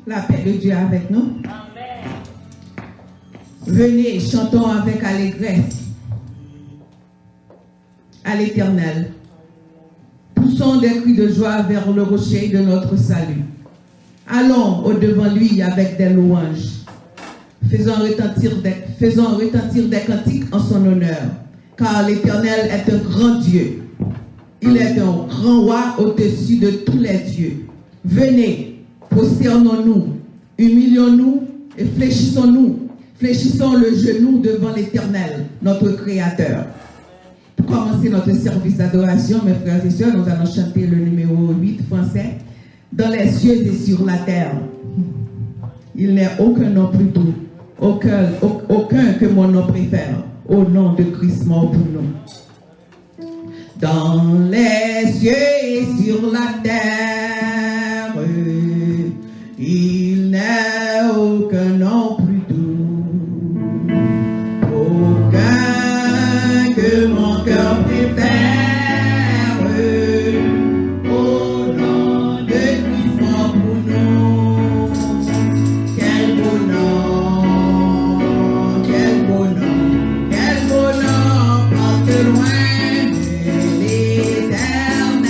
La paix de Dieu avec nous. Amen. Venez, chantons avec allégresse à l'Éternel. Poussons des cris de joie vers le rocher de notre salut. Allons au-devant lui avec des louanges. Faisons retentir des cantiques en son honneur. Car l'Éternel est un grand Dieu. Il est un grand roi au-dessus de tous les dieux. Venez. Prosternons-nous, humilions-nous et fléchissons-nous. Fléchissons le genou devant l'Éternel, notre Créateur. Pour commencer notre service d'adoration, mes frères et sœurs, nous allons chanter le numéro 8 français. Dans les cieux et sur la terre, il n'est aucun nom plus doux, aucun que mon nom préfère, au nom de Christ mort pour nous. Dans les cieux et sur la terre, il n'est aucun nom plus doux, aucun que mon cœur préfère, au nom de Christ mort pour nous. Quel beau nom, quel beau nom, quel beau nom, porte loin de l'Éternel.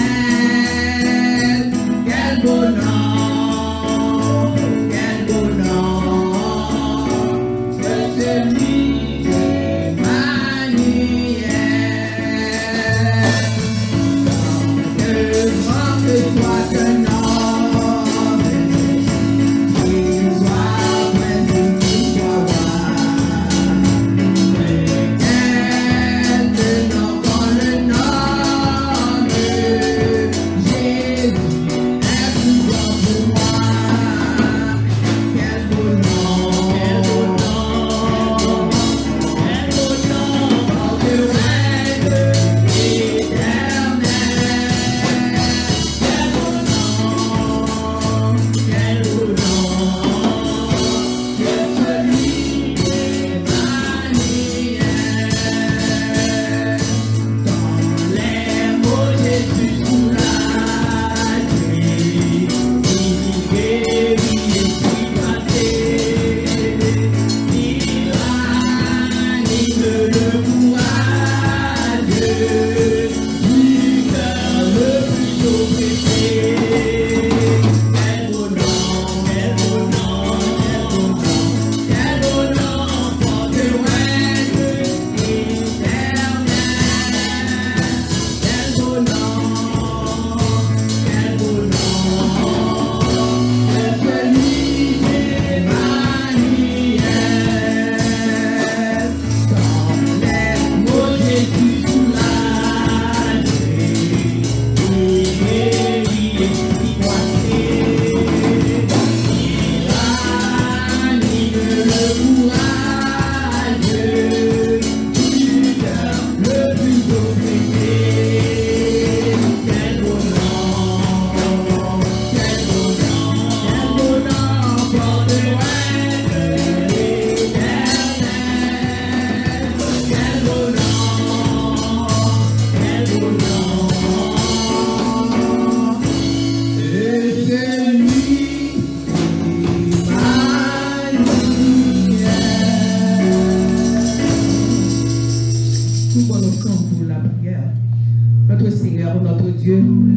Quel beau nom.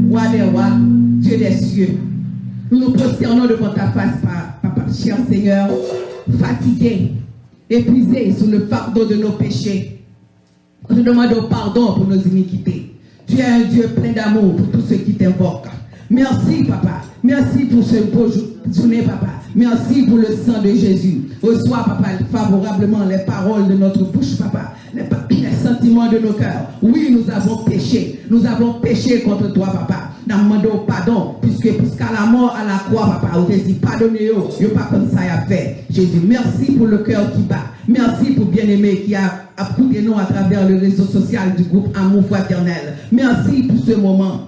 Roi des rois, Dieu des cieux. Nous nous prosternons devant ta face, Papa, cher Seigneur, fatigués, épuisés sous le fardeau de nos péchés. Nous te demandons pardon pour nos iniquités. Tu es un Dieu plein d'amour pour tous ceux qui t'invoquent. Merci, Papa. Merci pour ce beau journée, Papa. Merci pour le sang de Jésus. Reçois, Papa, favorablement les paroles de notre bouche, Papa. Les sentiments de nos cœurs. Oui, nous avons péché. Nous avons péché contre toi, Papa. Nous demandons pardon, puisqu'à la mort, à la croix, papa, on te dit pardonnez-vous, il n'y a pas comme ça à faire. Jésus, merci pour le cœur qui bat. Merci pour bien-aimé qui a écouté nous à travers le réseau social du groupe Amour Fraternel. Merci pour ce moment.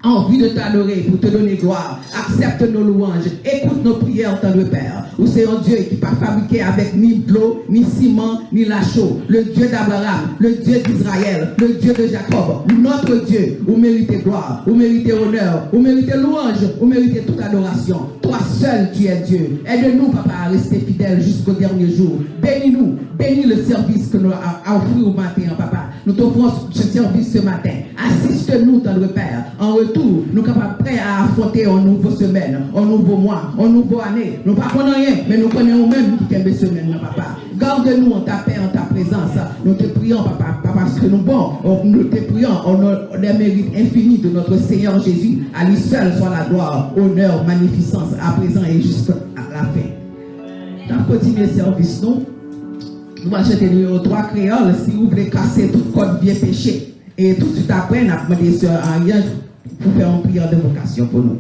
Envie de t'adorer, pour te donner gloire. Accepte nos louanges. Écoute nos prières, tendre Père. Où c'est un Dieu qui n'est pas fabriqué avec ni de l'eau, ni ciment, ni la chaux. Le Dieu d'Abraham, le Dieu d'Israël, le Dieu de Jacob. Notre Dieu, où méritez gloire, où méritez honneur, où méritez louange, où méritez toute adoration. Toi seul, tu es Dieu. Aide-nous, papa, à rester fidèles jusqu'au dernier jour. Bénis-nous. Bénis le service que nous avons offert au matin, papa. Nous t'offrons ce service ce matin. Assiste-nous, tendre Père. En retour, nous sommes prêts à affronter une nouvelle semaine, un nouveau mois, une nouvelle année. Nous ne connaissons rien, mais nous connaissons nous-mêmes qui sommes semaine, papa. Garde-nous en ta paix, en ta présence. Nous te prions, papa, parce que nous bons. Nous te prions en les mérites infinis de notre Seigneur Jésus. À lui seul soit la gloire, honneur, magnificence, à présent et jusqu'à la fin. Dans le continuer service, nous allons acheter le numéro 3 créole si vous voulez casser tout code bien péché. Et tout de suite après, nous avons demandé Sœur Ariane pour faire une prière de vocation pour nous.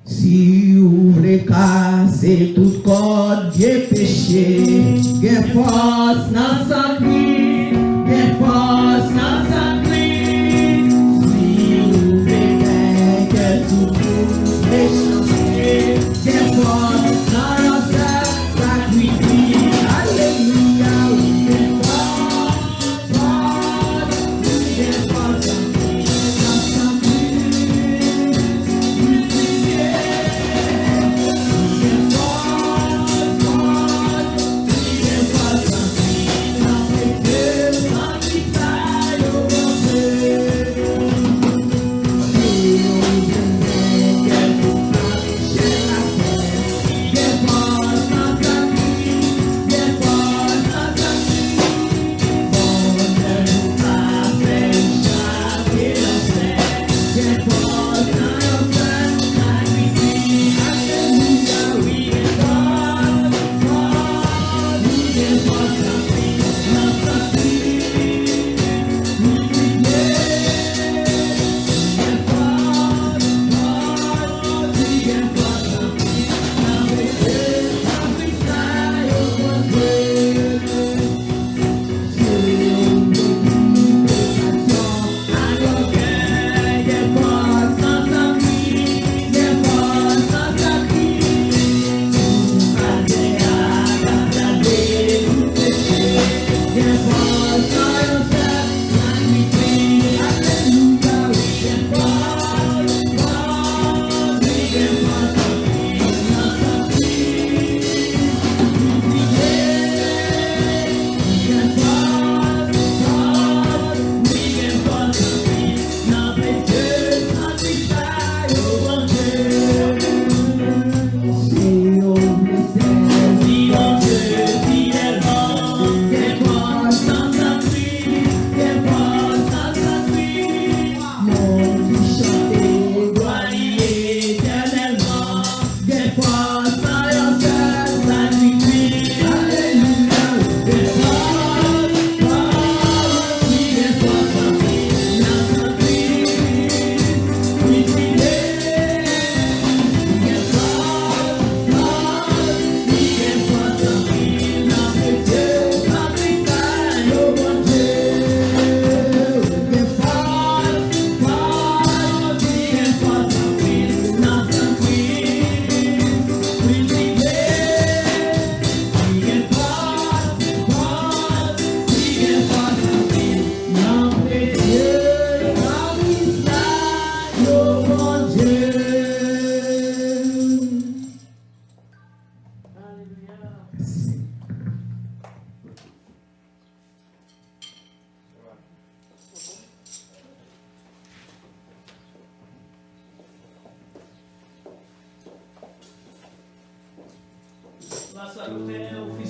Si vous voulez casser tout code bien péché, bien force dans sa vie, bien force dans sa vie. Si vous voulez que tout péché, bien force dans notre sacrifice. Alléluia, oui, bien force, bien force dans sa vie.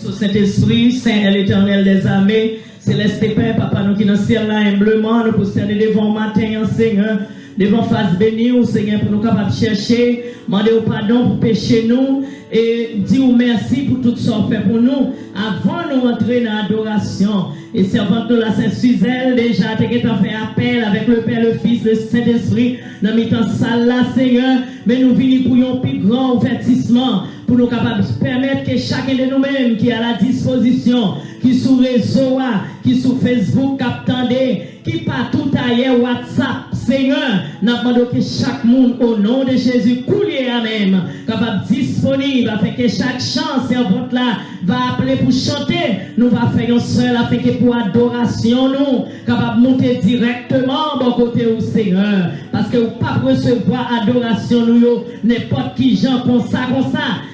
Au Saint-Esprit, Saint et l'Éternel des armées, Céleste Père, Papa, nous qui dans le ciel là, humblement, nous posternons devant matin, Seigneur, devant face bénie, au Seigneur, pour nous capables de chercher, demander au pardon pour pécher nous et dire merci pour tout ce qu'on fait pour nous avant de nous entrer dans l'adoration. Et servante de la Sainte-Suzelle, déjà, tu as fait appel avec le Père, le Fils, le Saint-Esprit, dans mi-temps salle là, Seigneur, mais nous venons pour un plus grand ouvertissement, pour nous capables de permettre que chacun de nous-mêmes qui est à la disposition, qui sur réseau, qui sur Facebook, captandé, qui partout ailleurs, WhatsApp, Seigneur, nous demandons que chaque monde, au nom de Jésus, couler à même, capable disponible, afin que chaque chant, servante là, va appeler pour chanter, nous va faire un seul, afin que pour adoration, nous, capable de monter directement bon côté au Seigneur, parce que vous pas recevoir adoration, nous, n'importe qui, gens, comme ça,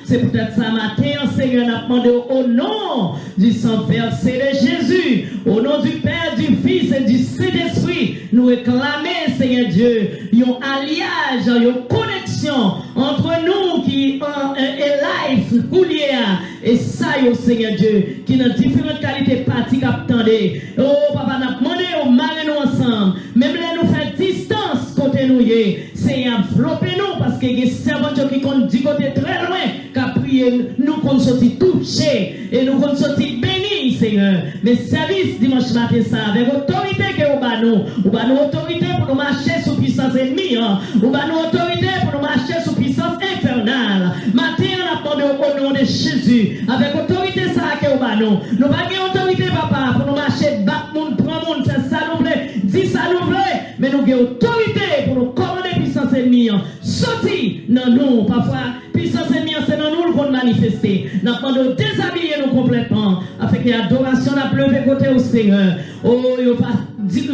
c'est peut-être ça matin, Seigneur, nous demandons au nom du sang versé de Jésus, au nom du Père, du Fils et du Saint-Esprit, nous réclamer, Seigneur Dieu, un alliage, une connexion entre nous qui est life, et ça, Seigneur Dieu, qui dans différentes qualités pratiques attendez. Oh, papa, nous demandé au marier nous ensemble, même là nous faire distance côté nous, c'est envelopper nous, parce que les servants qui comptent du côté très loin, qui a prié, nous qu'on sorti touchés, et nous qu'on sorti bénis, Seigneur. Mais service dimanche matin, ça, avec autorité que nous avons autorité pour nous marcher sous puissance ennemie, nous avons autorité pour nous marcher sous puissance infernale. Matin, on a demandé au nom de Jésus, avec autorité ça que nous avons. Nous avons autorité, papa, pour nous marcher, battre monde, prendre monde, c'est ça nous voulons, dis ça nous voulons, mais nous avons autorité pour nous commander puissance ennemie. Sorti dans nous, parfois, puissance ennemie, c'est dans nous qu'on manifeste. Nous avons de déshabiller nous complètement, afin que l'adoration n'a plus de côté au Seigneur. Oh, il va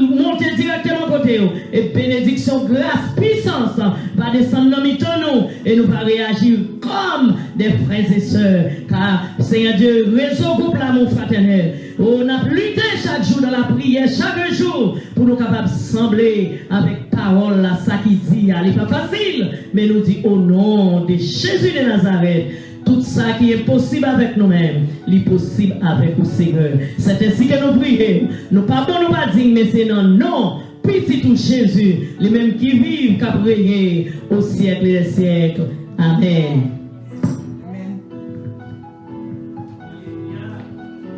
monter directement côté et bénédiction, grâce, puissance va descendre dans nous et nous va réagir comme des frères et sœurs. Car Seigneur Dieu, réseau groupe l'amour fraternel. On a lutté chaque jour dans la prière, chaque jour, pour nous capables de sembler avec parole là, ça qui dit, elle n'est pas facile, mais nous dit au nom de Jésus de Nazareth. Tout ça qui est possible avec nous-mêmes, est possible avec le Seigneur. C'est ainsi que nous prions. Nous pas bon, nous pas dire, mais c'est non, non. Petit tout Jésus, les mêmes qui vivent, qui ont régné au siècle et des siècles. Amen.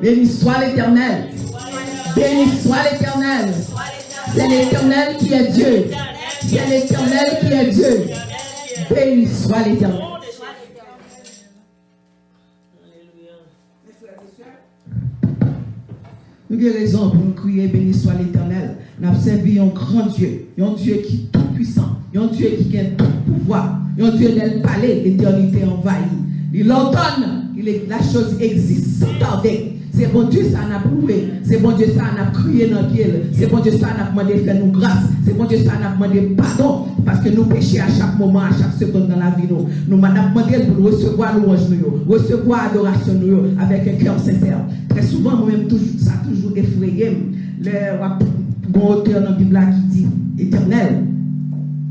Béni soit l'Éternel. Béni soit l'Éternel. C'est l'Éternel qui est Dieu. C'est l'Éternel qui est Dieu. Béni soit l'Éternel. Nous avons raison pour nous crier béni soit l'Éternel. Nous avons servi un grand Dieu, un Dieu qui est tout puissant, un Dieu qui a tout pouvoir, un Dieu dans le palais, l'éternité envahie. Il ordonne, la chose existe sans tarder. C'est bon Dieu ça n'a prouvé, c'est bon Dieu ça n'a crié dans le pied, c'est bon Dieu ça n'a demandé de faire nous grâce, c'est bon Dieu ça n'a demandé pardon, parce que nous péchons à chaque moment, à chaque seconde dans la vie. Nous avons demandé pour recevoir louange, recevoir adoration avec un cœur sincère. Très souvent, moi-même, ça a toujours effrayé. Le auteur dans la Bible qui dit Éternel,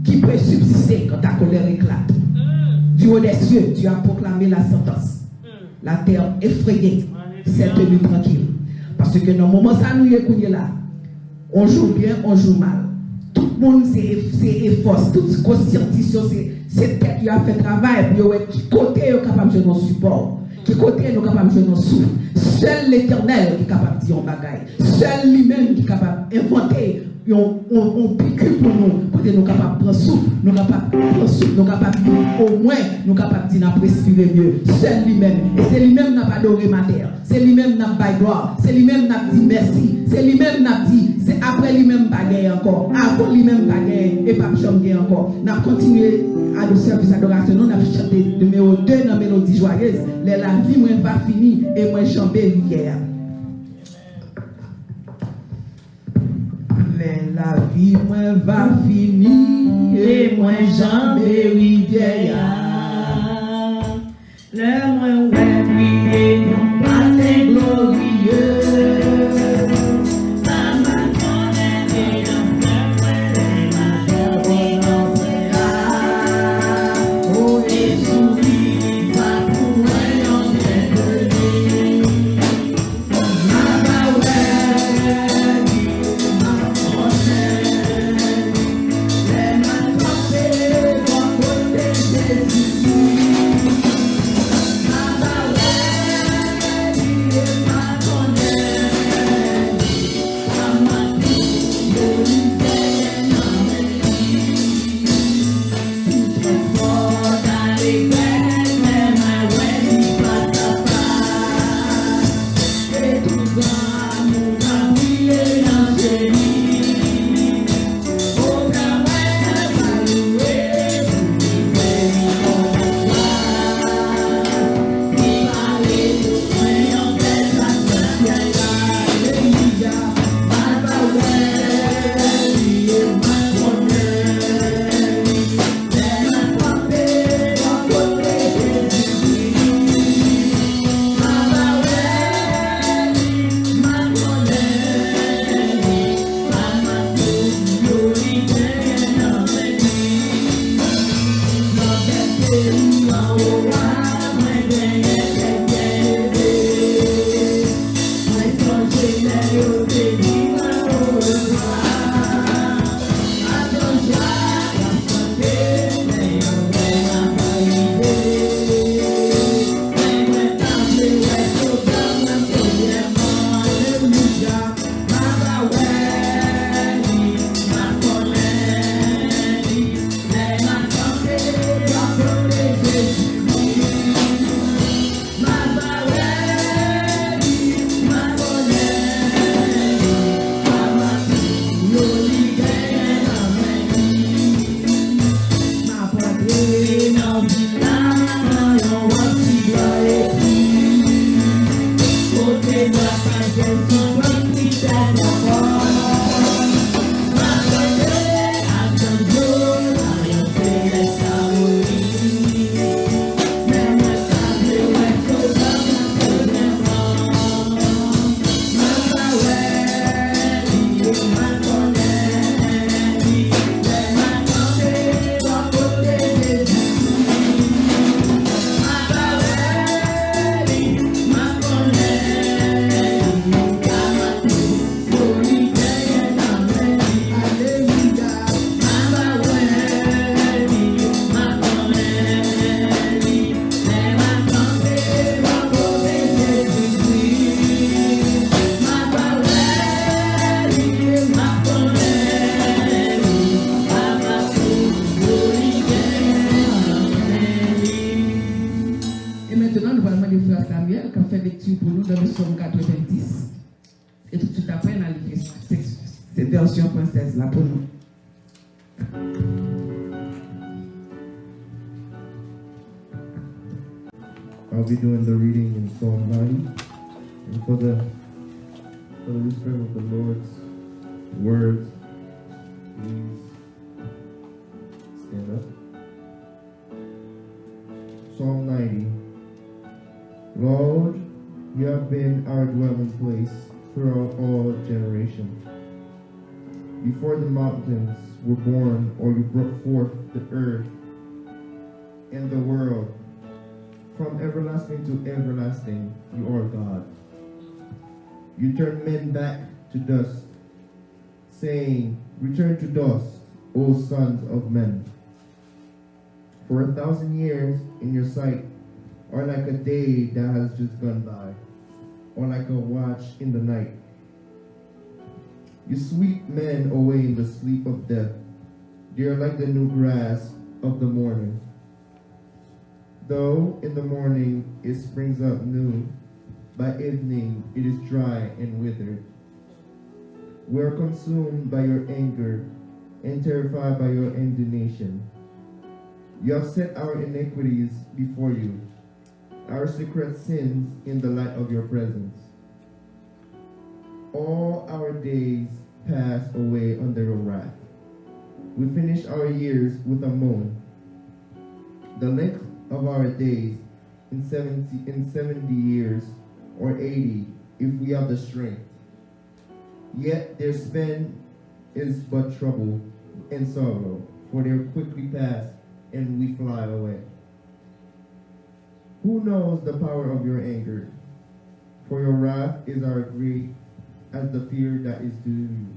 qui peut subsister quand ta colère éclate? Du haut des cieux, tu as proclamé la sentence. La terre effrayée s'est tenue tranquille. Parce que dans le moment où nous sommes là, on joue bien, on joue mal. Tout le monde c'est effort, toute conscientisation, c'est tête qui a fait travail, puis qui côté est capable de nous support, qui côté est capable de nous souffle. Seul l'Éternel qui est capable de dire un bagaille. Seul lui-même qui est capable d'inventer un piqûre pour nous, pour nous capables de prendre souffle, nous capables de prendre souffle, nous capables au moins, nous capables de dire respirer mieux. Seul lui-même. Et c'est lui-même qui n'a pas adoré ma terre. C'est lui-même qui n'a pas gloire. C'est lui-même qui n'a dit merci. C'est lui-même qui n'a dit, c'est après lui-même pas gagné encore. Avant lui-même pas gagné et pas jamais encore. Nous avons continué à nos services d'adoration. Nous avons chanté numéro 2 dans la mélodie joyeuse. La vie moi pas finie et moi chanter hier. Mais la vie moi va finir et moi jamais rivière. Le moi ouais briller non matin glorieux. Let my version française là pour nous. I'll be doing the reading in Psalm 90. And for the restraint of the Lord's words, please stand up. Psalm 90. Lord, you have been our dwelling place throughout all generations. Before the mountains were born, or you brought forth the earth and the world, from everlasting to everlasting, you are God. You turn men back to dust, saying, return to dust, O sons of men. For 1,000 years in your sight are like a day that has just gone by, or like a watch in the night. You sweep men away in the sleep of death. They are like the new grass of the morning. Though in the morning it springs up new, by evening it is dry and withered. We are consumed by your anger and terrified by your indignation. You have set our iniquities before you, our secret sins in the light of your presence. All our days pass away under your wrath. We finish our years with a moan. The length of our days in 70 years, or 80, if we have the strength. Yet their span is but trouble and sorrow, for they are quickly past, and we fly away. Who knows the power of your anger? For your wrath is our great as the fear that is due you.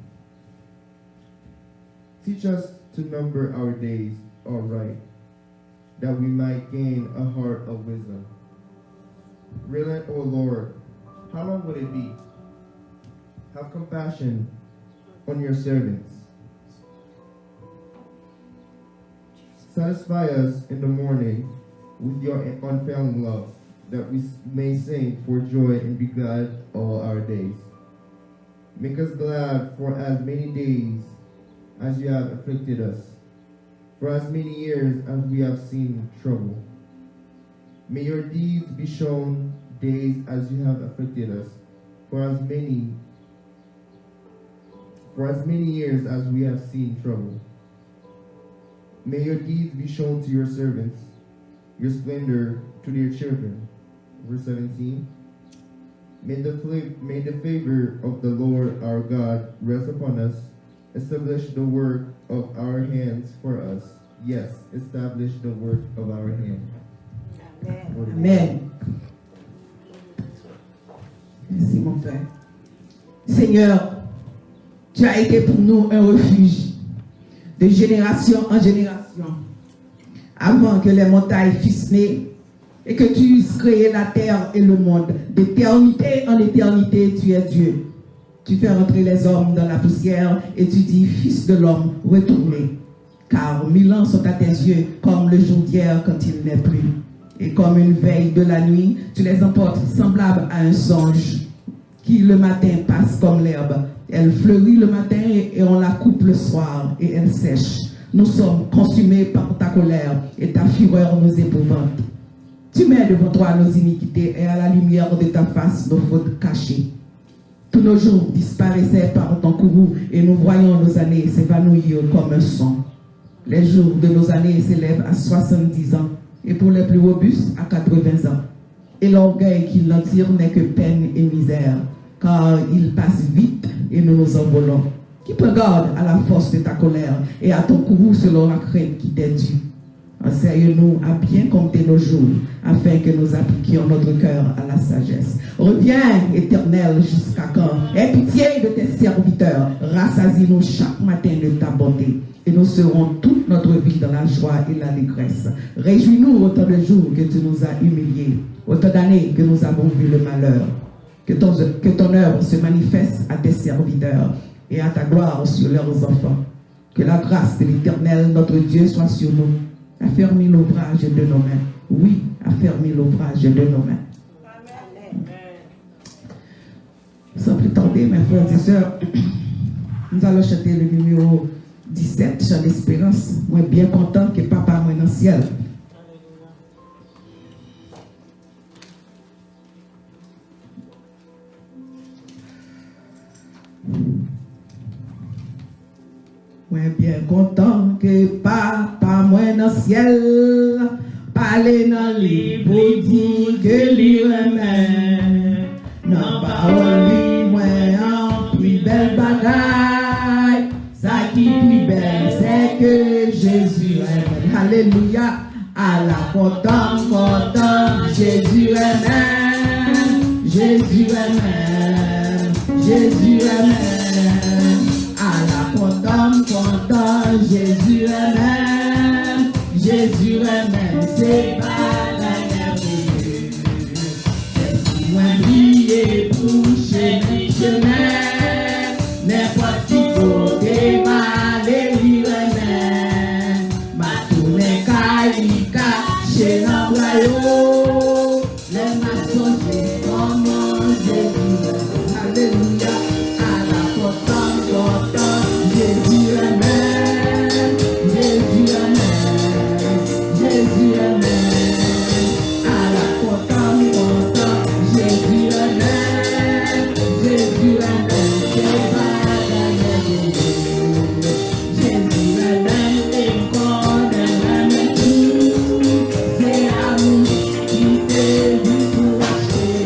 Teach us to number our days aright, that we might gain a heart of wisdom. Relent, O Lord, how long will it be? Have compassion on your servants. Satisfy us in the morning with your unfailing love, that we may sing for joy and be glad all our days. Make us glad for as many days as you have afflicted us, for as many years as we have seen trouble. May your deeds be shown days as you have afflicted us, for as many years as we have seen trouble. May your deeds be shown to your servants, your splendor to their children. Verse 17. May the favor of the Lord our God rest upon us. Establish the work of our hands for us. Yes, establish the work of our hands. Amen. Amen. Merci mon frère. Seigneur, tu as été pour nous un refuge de génération en génération. Avant que les montagnes fussent nées et que tu eusses créé la terre et le monde, d'éternité en éternité, tu es Dieu. Tu fais rentrer les hommes dans la poussière et tu dis, Fils de l'homme, retournez. Car 1000 ans sont à tes yeux comme le jour d'hier quand il n'est plus. Et comme une veille de la nuit, tu les emportes semblables à un songe qui le matin passe comme l'herbe. Elle fleurit le matin et on la coupe le soir et elle sèche. Nous sommes consumés par ta colère et ta fureur nous épouvante. Tu mets devant toi nos iniquités et à la lumière de ta face nos fautes cachées. Tous nos jours disparaissaient par ton courroux et nous voyons nos années s'évanouir comme un son. Les jours de nos années s'élèvent à 70 ans et pour les plus robustes à 80 ans. Et l'orgueil qu'ils en tirent n'est que peine et misère, car ils passent vite et nous nous envolons. Qui prend garde à la force de ta colère et à ton courroux selon la crainte qui t'est due. Enseigne-nous à bien compter nos jours, afin que nous appliquions notre cœur à la sagesse. Reviens, Éternel, jusqu'à quand? Aie pitié de tes serviteurs. Rassasie-nous chaque matin de ta bonté. Et nous serons toute notre vie dans la joie et l'allégresse. Réjouis-nous autant de jours que tu nous as humiliés, autant d'années que nous avons vu le malheur. Que ton œuvre se manifeste à tes serviteurs et à ta gloire sur leurs enfants. Que la grâce de l'Éternel, notre Dieu, soit sur nous. Affermis l'ouvrage de nos mains. Oui, affermis l'ouvrage de nos mains. Amen. Sans plus tarder, mes frères et sœurs, Nous allons chanter le numéro 17, Chant d'espérance. Moi, bien content que papa moi dans le ciel. Moi, bien content que papa moi dans le ciel. Parler dans les pour dire que lui remet. Non, parole lui, moi, en plus belle bagaille. Ça qui plus belle, c'est que Jésus remet. Alléluia. À la content, Jésus remet. Jésus remet. Jésus remet. À la content, Jésus remet. Jésus remet, c'est pas la merveilleux. C'est moins billet pour chemin. N'importe qui côté mal et lui remet. Ma tournée caïca chez l'embryo. Les maçons c'est comment Jésus remet. Alléluia. À la content, Jésus remet. Jésus remet. Jésus amen, à la content, Jésus amen, Jésus amen, c'est pas la merveilleux. Jésus amen, et qu'on aime tout, c'est amour qui fait du tout lâcher,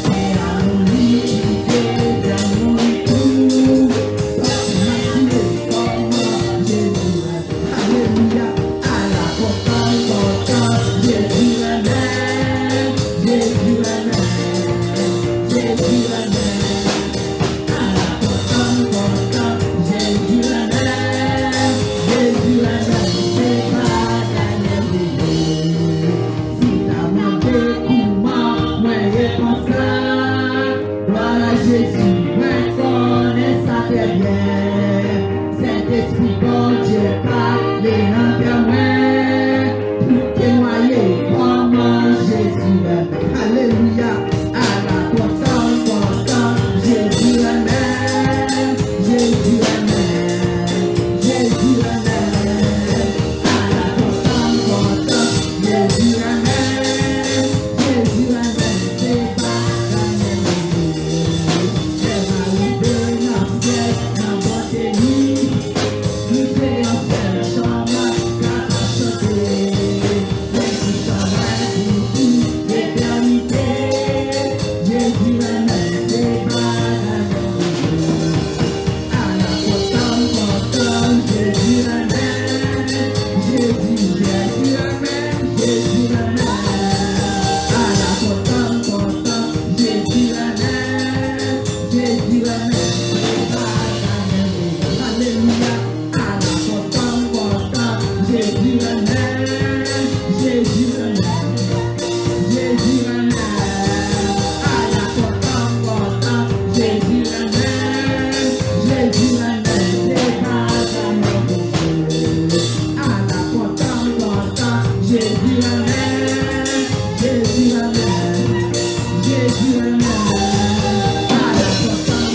c'est amour qui fait d'amour tout, c'est comment Jésus amen, alléluia. Jésus amen, Jésus amen, Jésus amen. À la content, Jésus amen, Jésus amen. C'est pas la merveilleux. Si t'as manqué comment, moi et comme ça. Gloire à Jésus, moi connais ça très bien. Saint-Esprit, bon Dieu, parle en cœur moi. Alléluia, à la content, Jésus amen, Jésus amen, Jésus amen, à la content, Jésus amen, Jésus amen, c'est pas la merveilleux, c'est arrivé dans le ciel, dans votre nuit, nous faisons faire chambre, car à chanter, les chambre. Jésus amen, c'est pas la merveilleux. À la content, Jésus amen, Jésus amen, Jésus amen. À la content, Jésus amen, Jésus amen, c'est pas la merveilleux. Alléluia. À la content, Jésus amen, Jésus amen, Jésus amen. Jésus amen, Jésus amen, c'est pas la merveilleux. À la content, Jésus amen, Jésus amen, Jésus amen. À la content,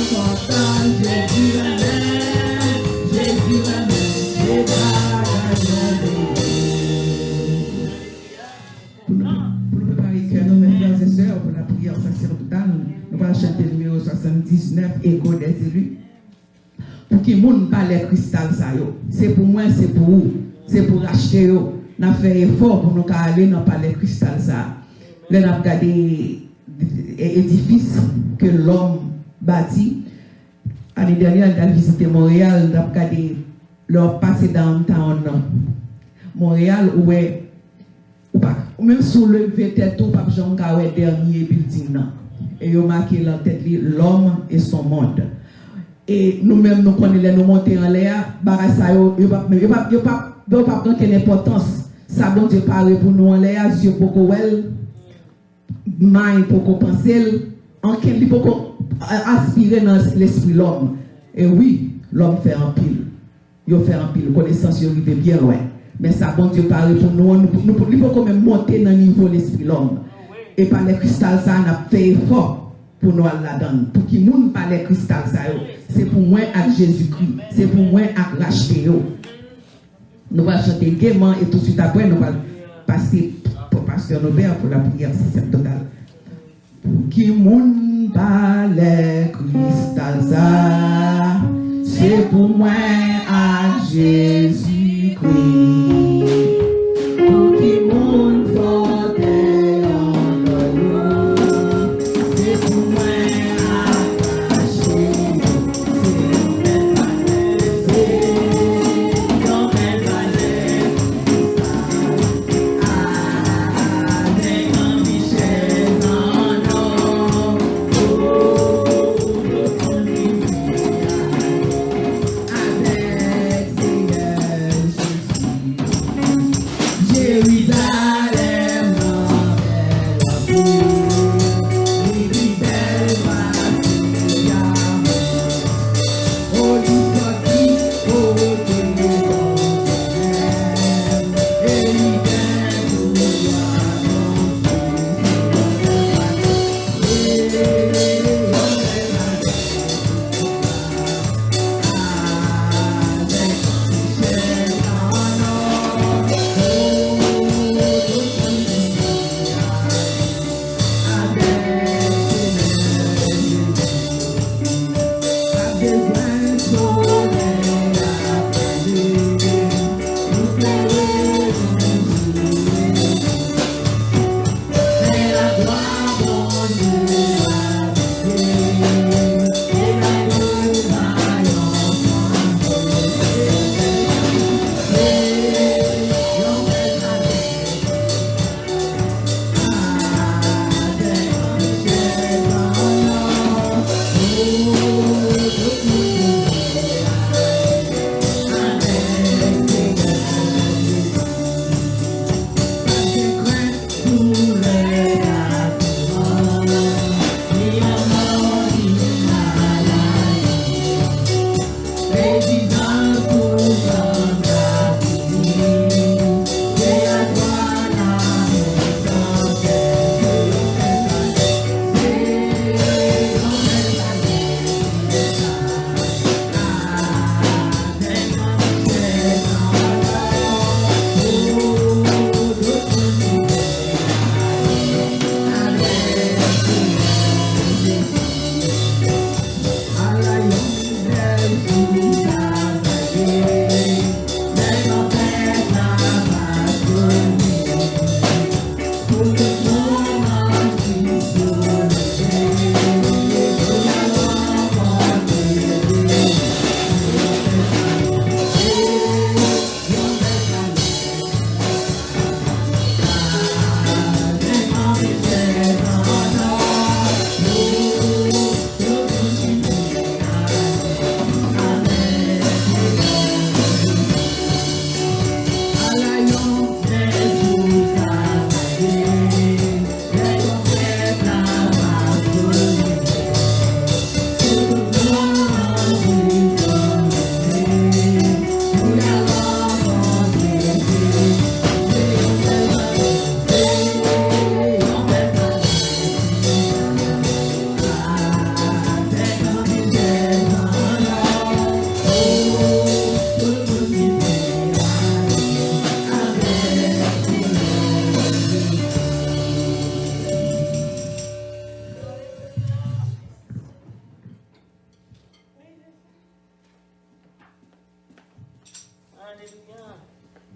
Jésus amen, Jésus amen, c'est pas la merveilleux. Pour nous préparer que nous, mes frères et sœurs, pour la prière sacerdotale, nous allons chanter le numéro 79, Écho des élus. Pour que les gens parlent de cristal, c'est pour moi, c'est pour vous, c'est pour acheter. Nous avons fait effort pour nous aller dans le palais cristal. Nous avons regardé l'édifice que l'homme bâtit. L'année dernière, nous avons visité Montréal, nous avons regardé leur passé downtown. Montréal, où est, ou même sous le tête, ou pas Jean Kawé dernier building. Et ils ont marqué la tête l'homme et son monde. Et nous-mêmes, nous connaissons nous monter en l'air, ils ne peuvent pas prendre quelle importance. Ça, bon Dieu parle pour nous en l'air, Dieu pour qu'on mind pour qu'on pense, en quel pour aspirer dans l'esprit l'homme. Et oui, l'homme fait un pile. Il fait un pile, connaissance, il arrive bien loin. Mais ça, bon Dieu parle pour nous, il faut quand même monter dans le niveau de l'esprit l'homme. Et par les cristals, ça, on a fait effort pour nous la donne. Pour qui moun pas les cristal ça yo. C'est pour moi avec Jésus-Christ. C'est pour moi avec racheter yo. Nous allons chanter gaiement et tout de suite après nous allons passer pour Pasteur Nobert pour la prière sacerdotale. Pour qui moun pas les cristal ça, c'est pour moi avec Jésus-Christ. Pour qui moun porte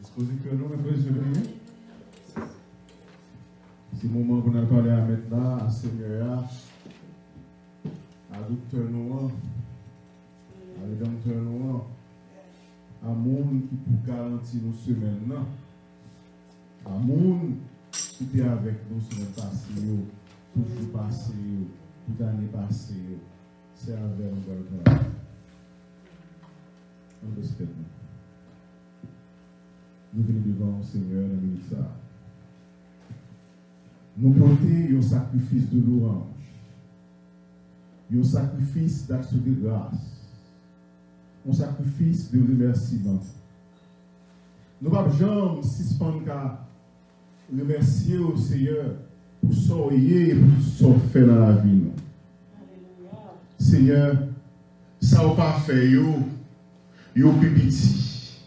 Disposez que nous, mes frères et sœurs, c'est le moment pour nous parler à maintenant, à Seigneur, à docteur Noir, à rédempteur Noir, à monde qui peut garantir nos semaines, à monde qui était avec nous sur le passé, toujours passé, toute année passée, c'est avec nous. On respecte nous. Nous venons devant le Seigneur dans le ça. Nous porter un sacrifice de louange, un sacrifice d'action de grâce, un sacrifice de remerciement. Nous ne pouvons jamais suspendre qu'à remercier au Seigneur pour ce qu'il et pour ce qu'il fait dans la vie. Seigneur, ça ou pas fait yo plus petit.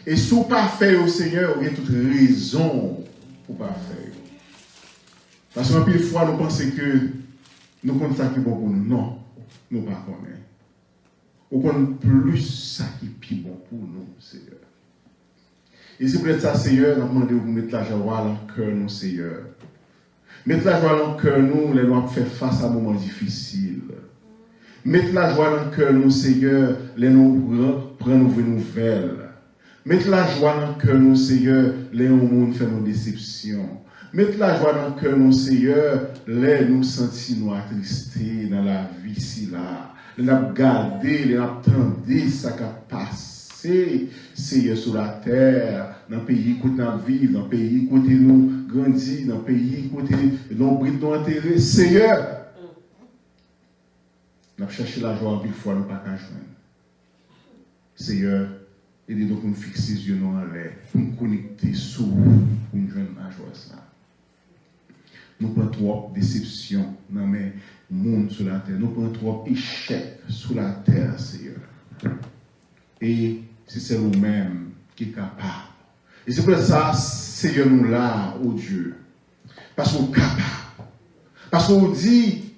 Et si ou pas fait yo, Seigneur, il y a toute raison pour pas faire yo. Parce qu'en pile fois, nous pensons que nous comptons ça qui est bon pour nous. Non, nous pas connaissons. Nous comptons plus ça qui est plus bon pour nous, Seigneur. Et c'est peut-être ça, Seigneur, nous demandons de vous mettre la joie dans le cœur, nous, Seigneur. Mettre la joie dans le cœur, nous, les nous faire face à un moment difficile. Mettre la joie dans le cœur, nous, Seigneur, les nous prendre nos nouvelles. Mettre la joie dans le cœur, nous, Seigneur, les nous faire nos déceptions. Mettre la joie dans le cœur, nous, Seigneur, les nous sentir nous attristés dans la vie, si là. Les nous garder, les nous attendre, ça qui a passé, Seigneur, sur la terre, dans le pays où nous vivons, dans le pays où nous grandissons, dans le pays où nous enterrés. Seigneur, nous avons cherché la joie en pile fois, nous ne pouvons pas joindre. Seigneur, aidez-nous pour nous fixer les yeux en l'air, pour nous connecter sur vous, pour nous joindre la joie. Nous prenons trop de déceptions dans le monde sur la terre. Nous prenons trop d'échecs sur la terre, Seigneur. Et c'est nous-mêmes qui est capable. Et c'est pour ça, Seigneur, nous là, oh Dieu. Parce qu'on est capable. Parce qu'on dit,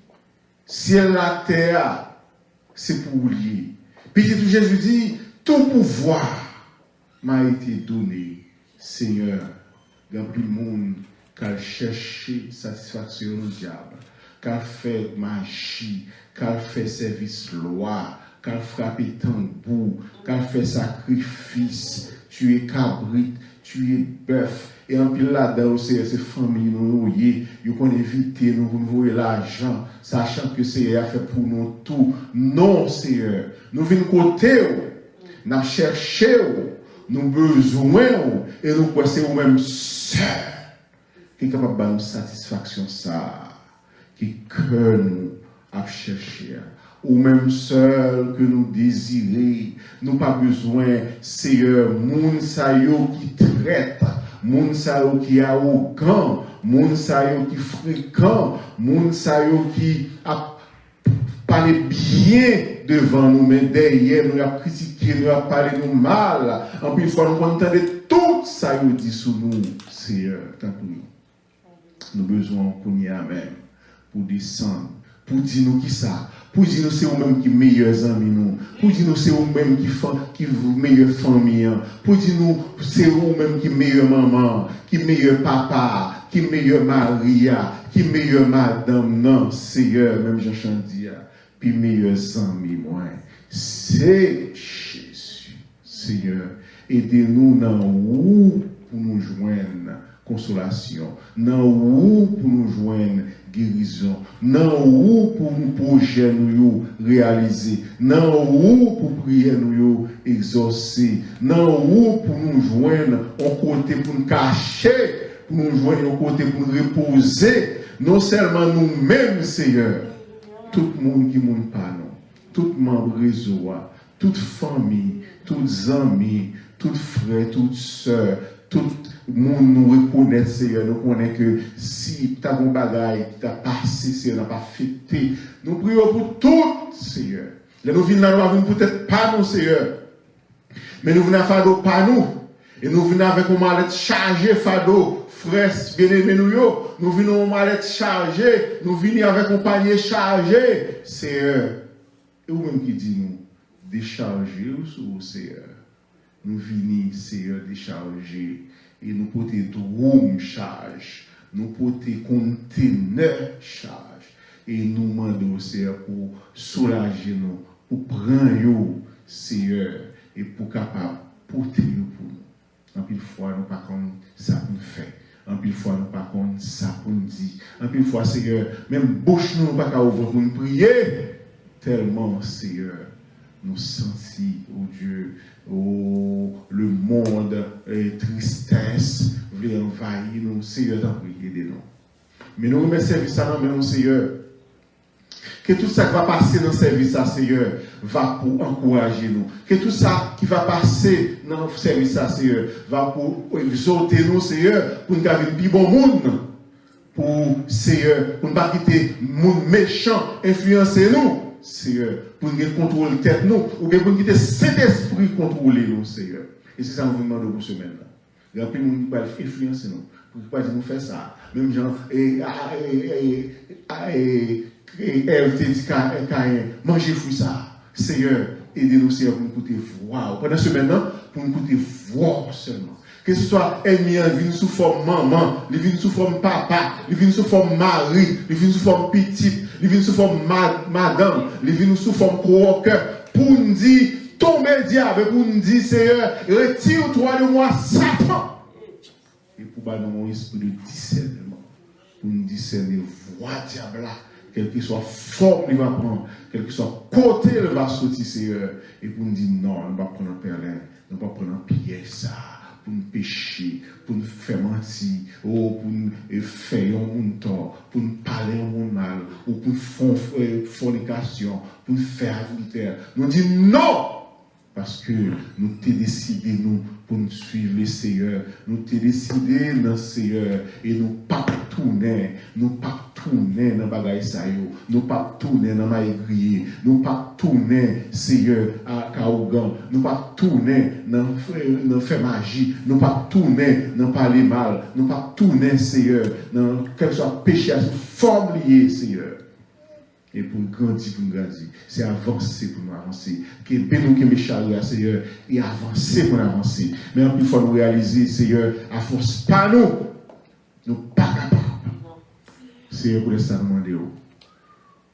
ciel la terre, c'est pour lui. Puis Jésus dit, tout pouvoir m'a été donné, Seigneur. Il y a plus de monde qui a cherché satisfaction au diable, qui a fait magie, qui a fait service loi, qui a frappé tambour, qui a fait sacrifice, tu es cabrit, tu es bœuf. Et en pile là-dedans, c'est famille, nous, nous qu'on évite, nous voyons l'argent, sachant que c'est a fait pour nous tout. Non, Seigneur. Nous venons côté, nous cherchons, nous besoin, et nous pensons même seul, qui est capable de nous satisfaction, ça, qui cœur nous a cherché. Ou même seul que nous désirons, nous pas besoin, Seigneur, moun sa yo qui traite, moun sa yo qui arrogant, moun sa yo qui fréquent, moun sa yo qui a parlé bien devant nous, mais derrière nous a critiqué, nous a parlé nous mal. En plus, il faut nous entendre tout ça yo dit sur nous, Seigneur, tant pour nous. Nous besoin qu'on y a même pour descendre, pour dire nous qui ça. Pour dire nous c'est vous-même qui meilleurs amis nous. Pour dire nous c'est vous-même qui meilleure famille. Pour dire nous c'est vous-même qui meilleure maman, qui meilleur papa, qui meilleure Maria, qui meilleure madame. Non, Seigneur, même Jean dit, puis meilleurs amis moi. C'est Jésus, Seigneur. Aidez-nous dans où pour nous joindre consolation, dans où pour nous joindre guérison, dans où pour nous projet nous réaliser, dans où pour prier nous exaucer, dans où pour nous joindre au côté pour nous cacher, pour nous joindre au côté pour nous reposer, non seulement nous-mêmes, Seigneur, tout le monde qui nous parle, tout membre réseau, toute famille, tous amis, toutes frères, toutes sœurs, tout le monde nous reconnaît, Seigneur. Nous connaissons que si tu as un bagage qui t'a passé, Seigneur, n'a pas fêté, nous prions pour tout, Seigneur. Là, nous venons là, nous venons peut-être pas nous, Seigneur. Mais nous venons à fardeau pas nous. Et nous venons avec un mallette chargé, fardeau, frère, bien-aimé nous venons un mallette chargé, nous venons avec un panier chargé, Seigneur. Et vous-même qui dit nous, décharger ou Seigneur. Nous venons, Seigneur, décharger. Et nous porter drum charge. Nous porter conteneur charge. Et nous demandons, Seigneur, pour soulager nous, pour prendre, Seigneur, et pour capable porter pour nous. En pile fois, nous pas comme ça pour nous faire. En pile fois, nous pas comme ça pour nous dire. En pile fois, Seigneur, même bouche nous pas ouvrir pour nous prier. Tellement, Seigneur, nous sentis, oh Dieu, oh, le monde, tristesse, veut envahir nous, Seigneur, t'en prier de nous. Mais nous remercions service à nous, Seigneur. Que tout ça qui va passer dans le service à Seigneur va pour encourager nous. Que tout ça qui va passer dans le service à Seigneur va pour exhorter nous, Seigneur, pour nous avoir un plus bon monde. Pour Seigneur, pour ne pas quitter le monde méchant, influencer nous. Seigneur, pour nous contrôler tête nous, ou bien pour nous quitter cet esprit contrôler nous, Seigneur. Et c'est ça que nous demandons pour ce semaine-là. Il y a plus de monde qui va influencer nous. Pour ne pas dire nous faire ça. Même gens, Ève te dit Caïn, mangez fruit ça. Seigneur, aidez-nous, Seigneur, pour nous écouter voix. Pendant ce maintenant, pour nous écouter voix seulement. Que ce soit ennemi, il vient sous forme maman, il vient sous forme papa, il vient sous forme mari, il vient sous forme petite, il vient sous forme madame, il vient sous forme coworker, pour nous dire, tomber diable, pour nous dire, Seigneur, retire-toi de moi, Satan. Et pour nous un esprit de discernement, pour nous discerner voix diable, quelle que soit forme il va prendre, quel que soit côté il va sortir, Seigneur, et pour nous dire, non, on ne va pas prendre un perlin, on ne va pas prendre un piège, ça. Pour nous pécher, pour nous faire mentir, ou pour nous faire un monde tort, pour nous parler un monde mal, ou pour nous faire fornication, pour nous faire adultère. Nous disons non! Parce que nous t'avons décidé, nous, pour nous suivre le Seigneur. Nous t'avons décidé dans le Seigneur. Et nous pas tourner dans bagaille ça yo. Nous pas tourner dans maigrier. Nous pas tourner, Seigneur, à Kaougan. Nous pas tourner dans faire magie. Nous pas tourner dans parler mal. Nous pas tourner, Seigneur, dans quel soit péché à forme liée, Seigneur. Et pour grandir, c'est avancer pour nous avancer. Que nous que mes chariots, Seigneur, et avancer pour nous avancer. Mais en plus, il faut nous réaliser, Seigneur, à force pas nous pas capables. Seigneur, pour ça demander.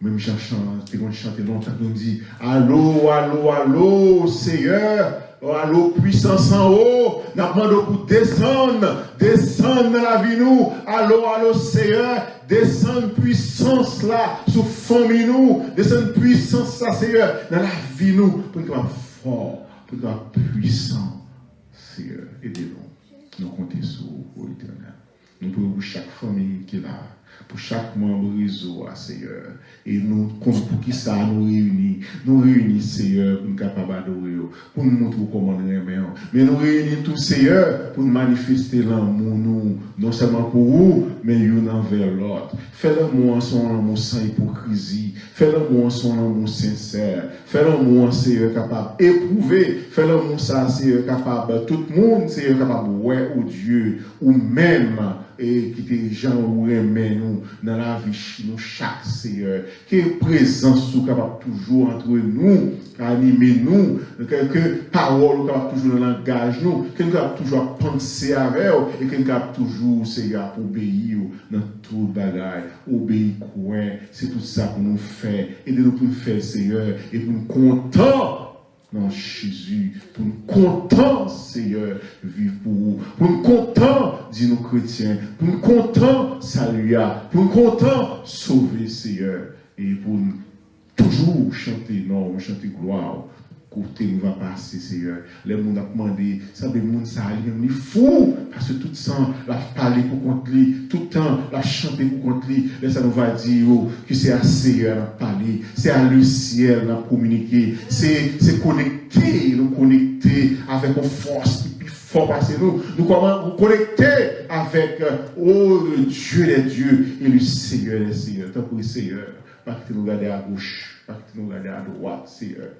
Même j'en chante, on chante longtemps, on dit, allô, allô, allô, Seigneur. Oh, allô, puissance en haut, nous demandons pour descendre dans la vie nous. Allô, allô, Seigneur, descendre puissance là, sous famille nous, descendre puissance là, Seigneur, dans la vie nous, pour nous soyons forts, pour nous soyons puissants. Seigneur, aidez-nous. Nous comptons sur vous, Éternel. Nous pouvons pour chaque famille qui est là, pour chaque membre réseau, Seigneur. Et nous, pour qui ça nous réunit. Nous réunissons, Seigneur, pour nous capables d'adorer, pour nous montrer comment nous aimons. Mais nous réunissons tout, Seigneur, pour nous manifester l'amour, nous, non seulement pour vous, mais l'un envers l'autre. Fais l'amour en son amour sans hypocrisie. Fais l'amour en son amour sincère. Fais l'amour, Seigneur, capable d'éprouver. Fais l'amour, ça, Seigneur, capable, tout le monde, Seigneur, capable, ouais, au Dieu, ou même, et qui des gens ou aimer nous dans la vie, nous chaque Seigneur, qui est présence capable toujours entre nous, animer nous, que parole capable toujours dans le langage nous, que nous capable toujours penser avec et que nous capable toujours Seigneur obéir dans tout bagaille, obéir quoi, c'est tout ça pour nous faire, aidez-nous pour nous faire Seigneur et pour nous contents. Non, Jésus, pour nous contents, Seigneur, vivre pour vous. Pour nous contents, dis nous chrétiens. Pour nous contents, saluer. Pour nous contents, sauver, Seigneur. Et pour nous toujours chanter, non, chanter gloire. Côté nous va passer, Seigneur. Les gens ont demandé, ça veut dire que ça allie, fou, parce que tout le temps, la parler pour contre lui, tout le temps, la chanter pour contre lui, et ça nous va dire que c'est à Seigneur à parler, c'est à le ciel à communiquer, c'est connecter, nous connecter avec une force qui est plus fort parce que nous comment nous connecter avec le Dieu des dieux et le Seigneur des seigneurs. Tant pour le Seigneur, pas que nous regarder à gauche, pas que nous regarder à droite, Seigneur.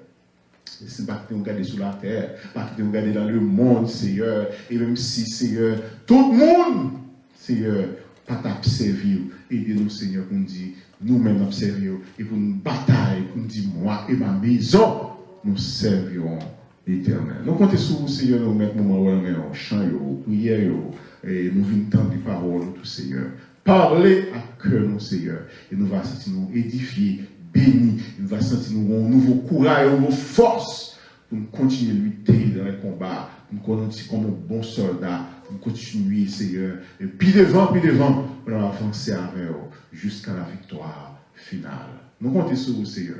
C'est pas que nous regarder sur la terre, pas que nous regarder dans le monde, Seigneur. Et même si, Seigneur, tout le monde, Seigneur, pas t'observer. Aidez-nous, Seigneur, pour nous dire, nous-mêmes observer, et pour nous batailler, pour nous dire, moi et ma maison, nous servirons l'Éternel. Nous comptons sur vous, Seigneur, nous mettons moment où on chant, prière, et nous venons entendre des paroles, tout, Seigneur. Parlez à cœur, nous, Seigneur, et nous va sentir nous édifier, bénis, nous va sentir nous un nouveau courage, une nouvelle force pour nous continuer à lutter dans les combats, pour nous continuer comme un bon soldat, pour nous continuer, Seigneur, et puis devant, pour nous avancer avec eux jusqu'à la victoire finale. Nous comptons sur vous, Seigneur.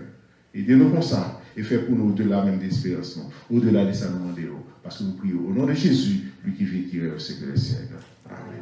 Aidez-nous comme ça et faites pour nous au-delà même d'espérance, au-delà de ça nous demandons, parce que nous prions au nom de Jésus, lui qui vit tirer au siècle des siècles. Amen.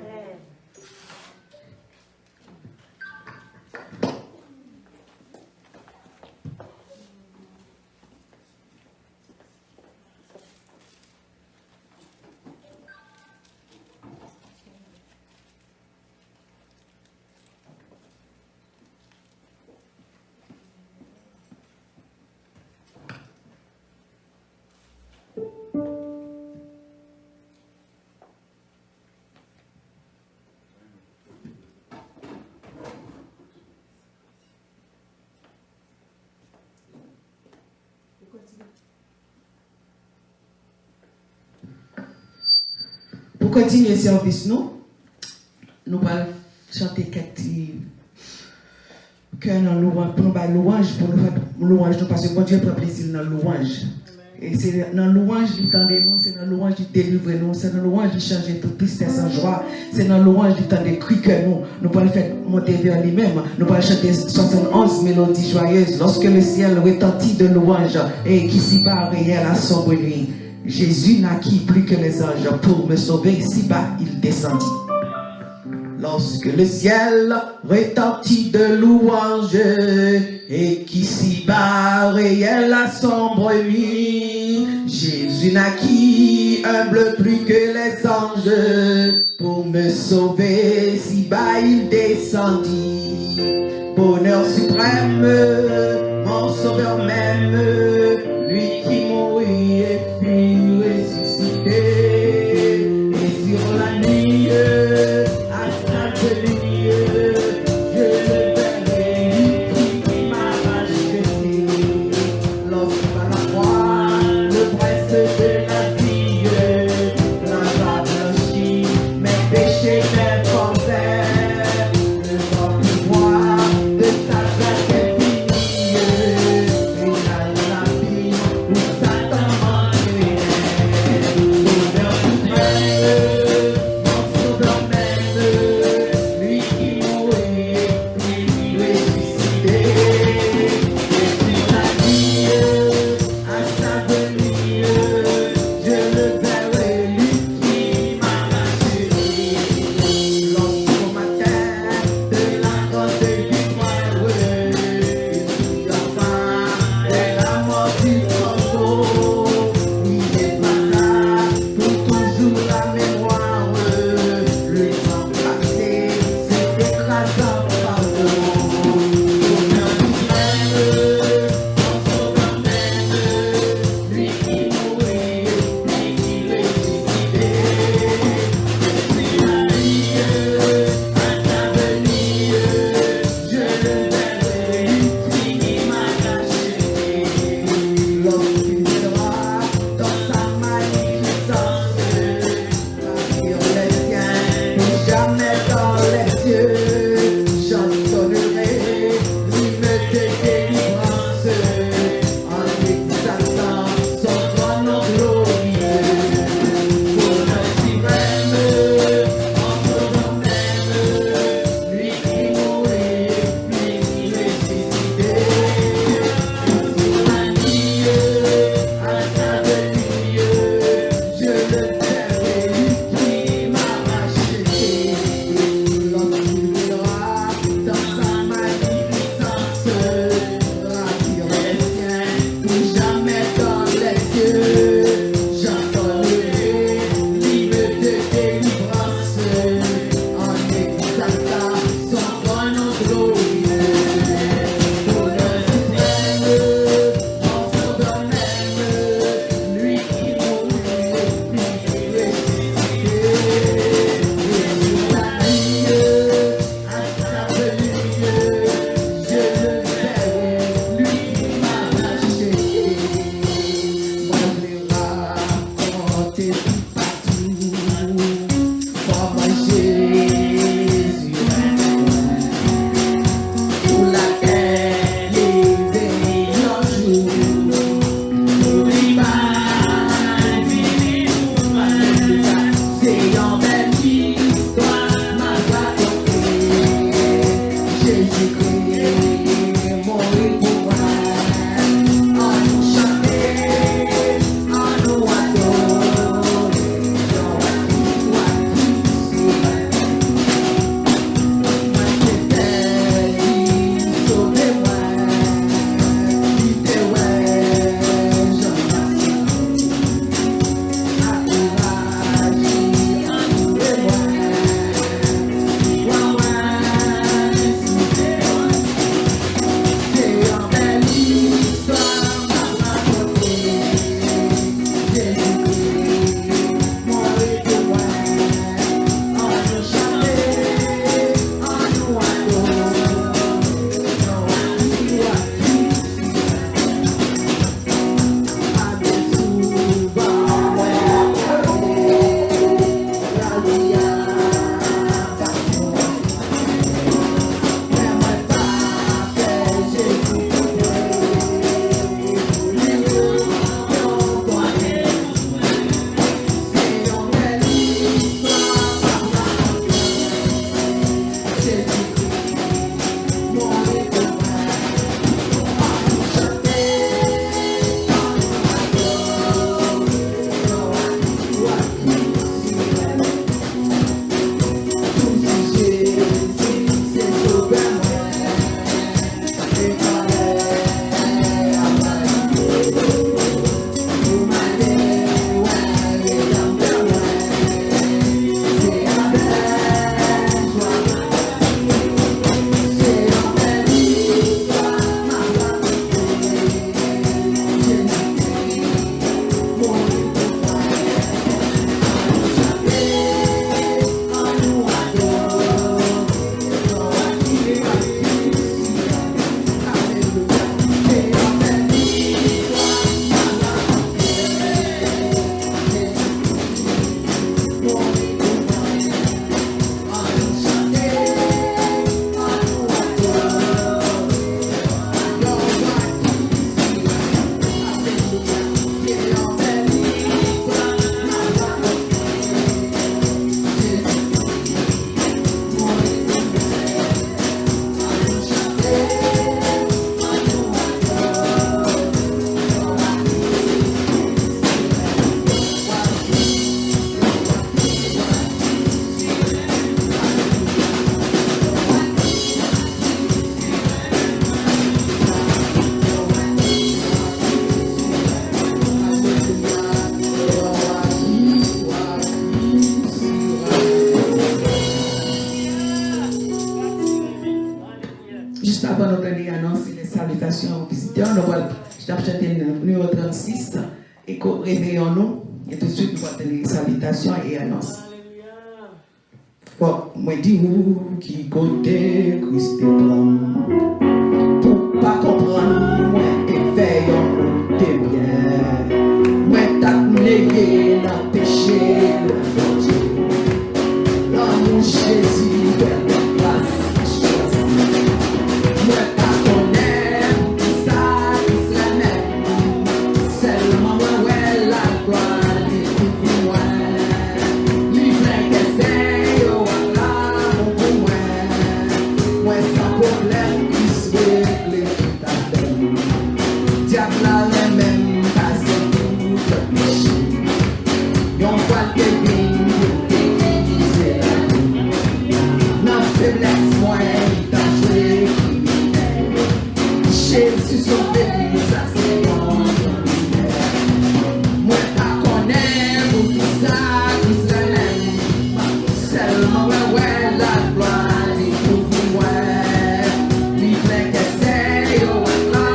Pour continuer le service, nous allons chanter quelques que dans louange, pour nous faire louange, parce que bon Dieu prend plaisir dans la louange. Et c'est dans la louange du temps de nous, c'est dans la louange du délivrer nous, c'est dans la louange du changer toute tristesse en joie, c'est dans la louange du temps de cri que nous pouvons faire monter vers lui-même, nous pouvons chanter 71 mélodies joyeuses lorsque le ciel retentit de louange et qui s'y bat réel à sombre nuit. Jésus naquit plus que les anges pour me sauver, si bas il descendit. Lorsque le ciel retentit de louanges et qui s'y bat réel la sombre nuit, Jésus naquit humble plus que les anges pour me sauver, si bas il descendit. Bonheur suprême, mon sauveur même, lui qui mourit et fut ressuscité, et sur la nuit auditeurs, nous allons chanter le numéro 36 et réveillons-nous. Et tout de suite, nous allons donner salutations et annonces. Moi, dis-vous qui côté Christ pour pas comprendre, moi, éveillons-nous de bien. Moi, t'as négué dans le péché, le Dieu. L'amour Jésus, de la place choisie. Moi, t'as connaît, ça, qui se même. Seulement, moi, ouais, la gloire, les moi. Livre que c'est, yo, là, pour moi. Moi, sans problème, qui se règle tout à fait. Diable, là, les mêmes, pas de tout le péché. Yon voit que Jésus son béni, ça c'est bon. Moi pas connaître pour tout ça qui se lève. Seulement ouais la gloire pour moi. Livre que c'est yo là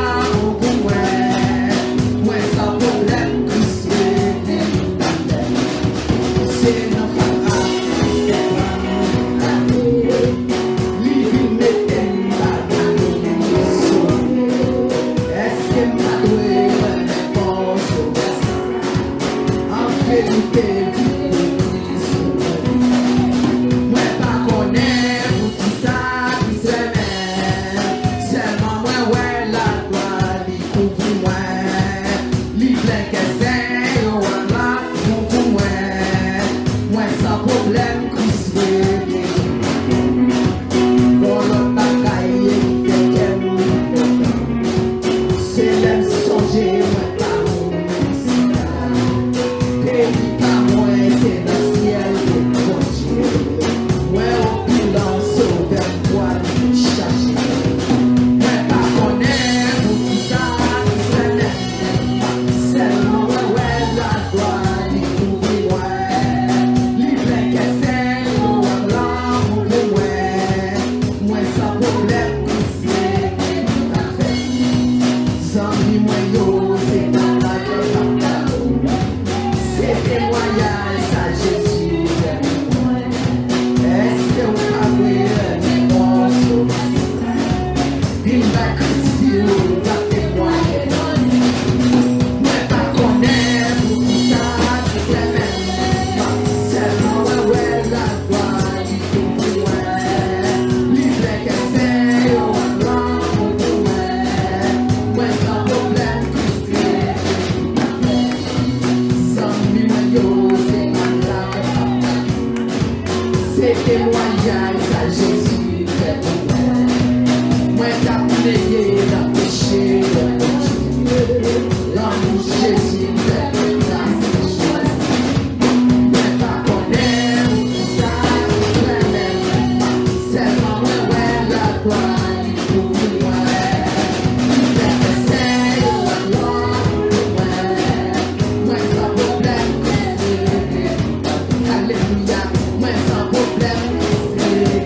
pour moi. Moi sans problème qui se lève. C'est notre Alléluia, moi sans problème.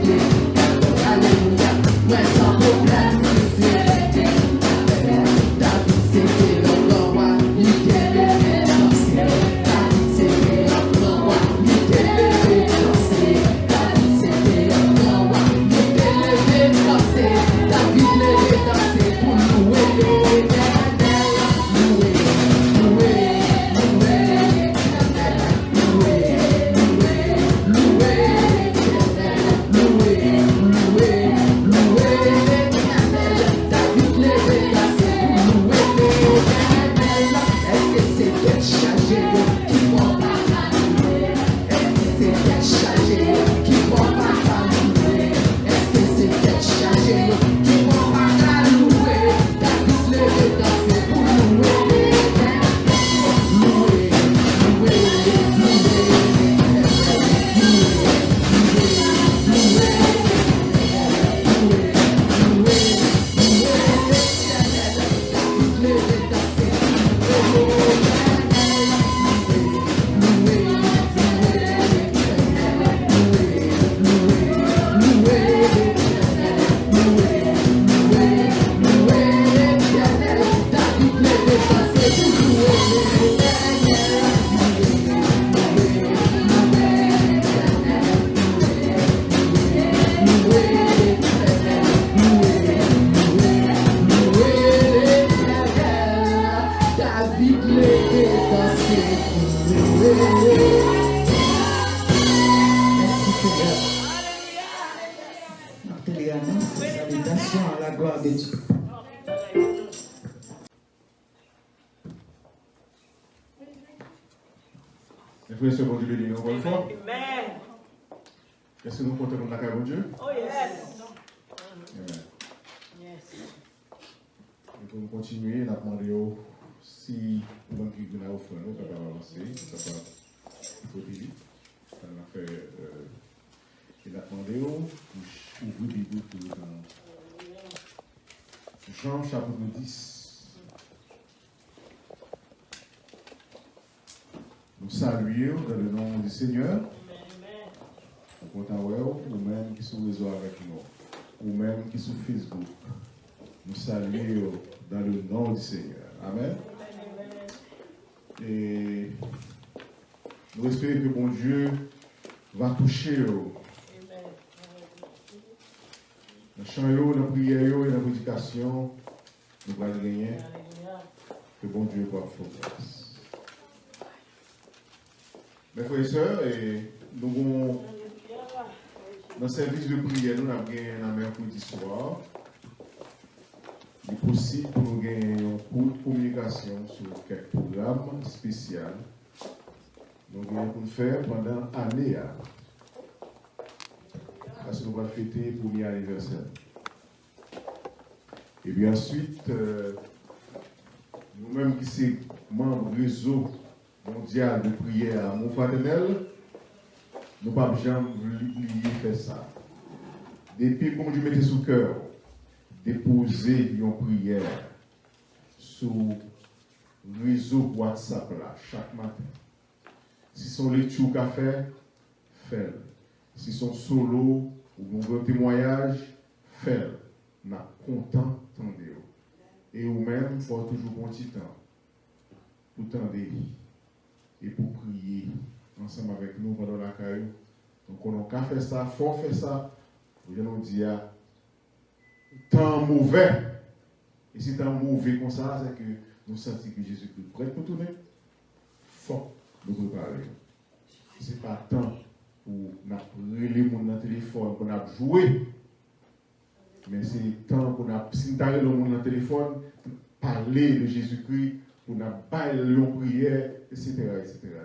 frères et sœurs, bon Dieu béni encore une fois. Amen. Est-ce que nous comptons dans la carrière de Dieu? Oh yes. Amen. Yes. Et pour nous continuer, nous avons demandé si vous avez une offre, nous avons avancé, nous avons côté vite. On a fait, il a demandé pour ouvrir des bouts dans Jean chapitre 10. Nous saluons dans le nom du Seigneur. Nous comptons ou même qui sont réseau avec nous, ou même qui sont Facebook. Nous saluons dans le nom du Seigneur. Amen. Et nous espérons que bon Dieu va toucher dans le chant, dans la prière et dans la prédication. Nous allons gagner. Que bon Dieu va faire grâce. Mes frères et sœurs, nous avons dans le service de prière, nous avons gagné un mercredi soir. Il est possible pour nous gagner un cours de communication sur quelques programmes spéciaux. Nous avons pour le faire pendant l'année. Parce que nous allons fêter le premier anniversaire. Et puis ensuite, nous-mêmes qui sommes membres du réseau mondial de prière à Montfraternel, nous ne pouvons jamais oublier faire ça. Depuis que Dieu mettait sous cœur, déposer une prière sur le réseau WhatsApp là, chaque matin. Si son lecture qu'a fait, fait. Si son solo ou un témoignage, fait. Nous sommes contents d'entendre. Et vous-même, il faut toujours bon petit temps pour tendre et pour prier ensemble avec nous pendant la caillou. Donc, on a fait ça, il faut faire ça. Je nous dis, temps mauvais. Et si temps mauvais comme ça, c'est que nous sentons que Jésus est prêt pour tourner. Il faut nous préparer. Ce n'est pas temps pour nous relayer mon téléphone, pour nous jouer. Mais c'est temps pour nous, si nous avons le monde dans le téléphone, parler de Jésus-Christ, pour nous bailler une prière, etc.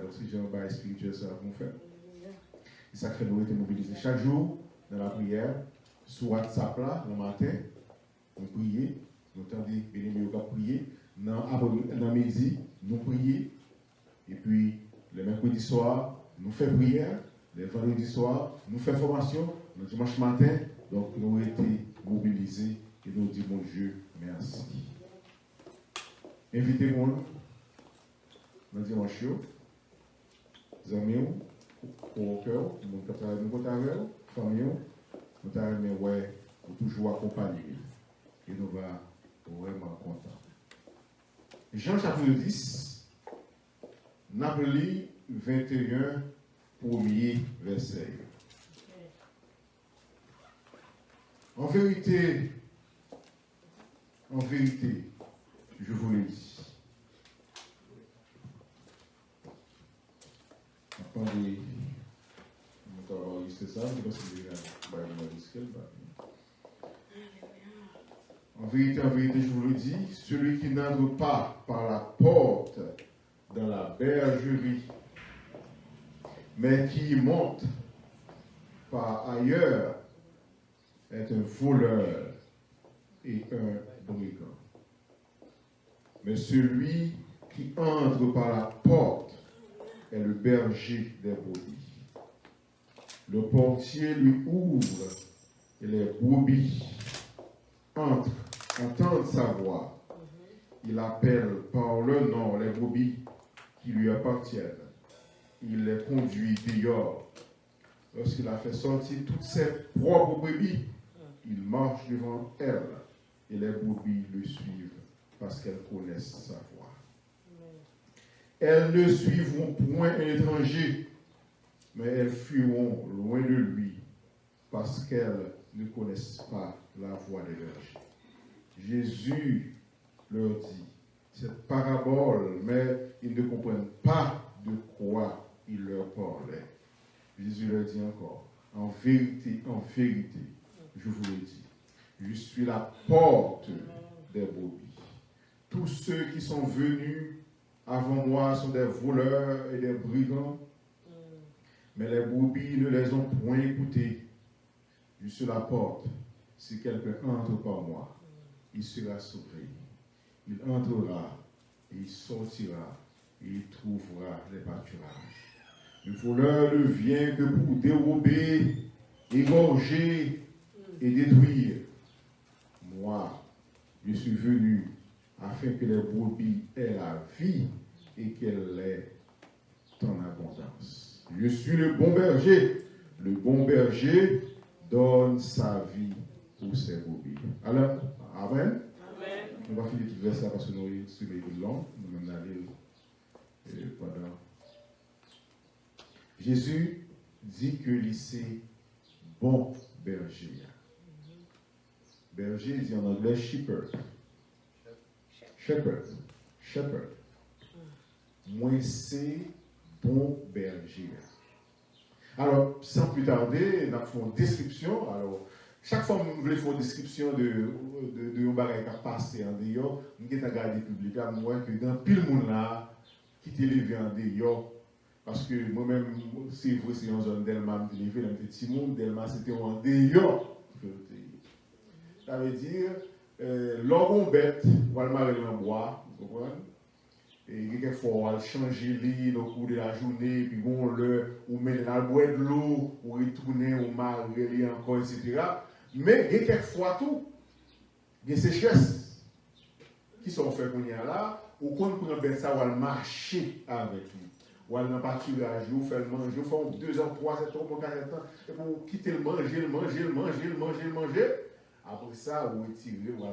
Donc, si j'ai un bail spirituel, ça va nous faire. Et ça fait nous être mobilisés chaque jour dans la prière, sur WhatsApp là, le matin, nous prions, nous entendons béni au prier, dans midi, nous prions, et puis le mercredi soir, nous faisons prière, le vendredi soir, nous faisons formation, le dimanche matin, donc nous avons été mobilisés et nous disons mon Dieu, merci. Invitez-moi dans le dimanche, les amis, au cœur, nous avons famille, nous avons toujours accompagner et nous allons vraiment contents. Jean chapitre 10, Napoli 21, premier verset. En vérité, je vous le dis. Attendez, on va enregistrer ça, parce que en vérité, je vous le dis, celui qui n'entre pas par la porte dans la bergerie, mais qui monte par ailleurs, est un voleur et un brigand. Mais celui qui entre par la porte est le berger des brebis. Le portier lui ouvre et les brebis entrent, entendent sa voix. Il appelle par le nom les brebis qui lui appartiennent. Il les conduit dehors. Lorsqu'il a fait sortir toutes ses propres brebis, il marche devant elles et les brebis le suivent parce qu'elles connaissent sa voix. Elles ne suivront point un étranger, mais elles fuiront loin de lui parce qu'elles ne connaissent pas la voix des bergers. Jésus leur dit cette parabole, mais ils ne comprennent pas de quoi il leur parlait. Jésus leur dit encore, en vérité, je vous le dis, je suis la porte des brebis. Tous ceux qui sont venus avant moi sont des voleurs et des brigands, Mais les brebis ne les ont point écoutées. Je suis la porte. Si quelqu'un entre par moi, il sera sauvé. Il entrera et il sortira et il trouvera les pâturages. Le voleur ne vient que pour dérober, égorger et détruire. Moi, je suis venu afin que les brebis aient la vie et qu'elle l'ait en abondance. Je suis le bon berger. Le bon berger donne sa vie pour ses brebis. Alors, amen. On va finir tout le verset parce que nous sommes long. Nous allons aller pendant. Jésus dit que c'est bon berger. Berger dit en anglais shepherd. Shepherd. Moi, c'est bon berger. Alors, sans plus tarder, nous faisons une description. Alors, chaque fois que nous voulons faire une description de un bagage qui a passé en dehors, nous avons regardé le public, moi, que dans pile de monde là, qui t'est levé en dehors. Parce que moi-même, c'est vrai, c'est une zone d'Elma, je me suis levé, dans petit monde, d'Elma, c'était en dehors. Ça veut dire, l'orgon bête, on va le marrer en bois, vous comprenez? Et quelquefois, on va changer l'île au cours de la journée, puis bon, on met dans le bois de l'eau, on retourne, on marrer encore, etc. Mais quelquefois, tout, il y a des sécheresses qui sont faites qu'on y a là, ou qu'on prend bête ça, on va marcher avec lui. Ou aller dans le pâturage, ou faire le manger, ou faire 2 ans, 3 ans, 4 ans, et pour quitter le manger. Après ça, vous retirez, vous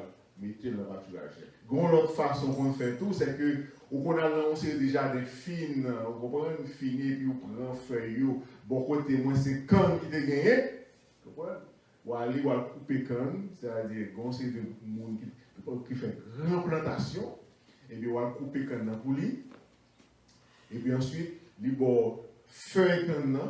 mettez dans le pâturage. L'autre façon qu'on fait tout, c'est que on a lancé déjà des fines, on prend une fine, puis on prend feuille, bon côté, moi c'est canne qui te gagné, ou aller couper canne, c'est-à-dire qu'on sait de monde qui fait replantation, et puis on va couper canne pour lui, et puis ensuite, il va feuille canne,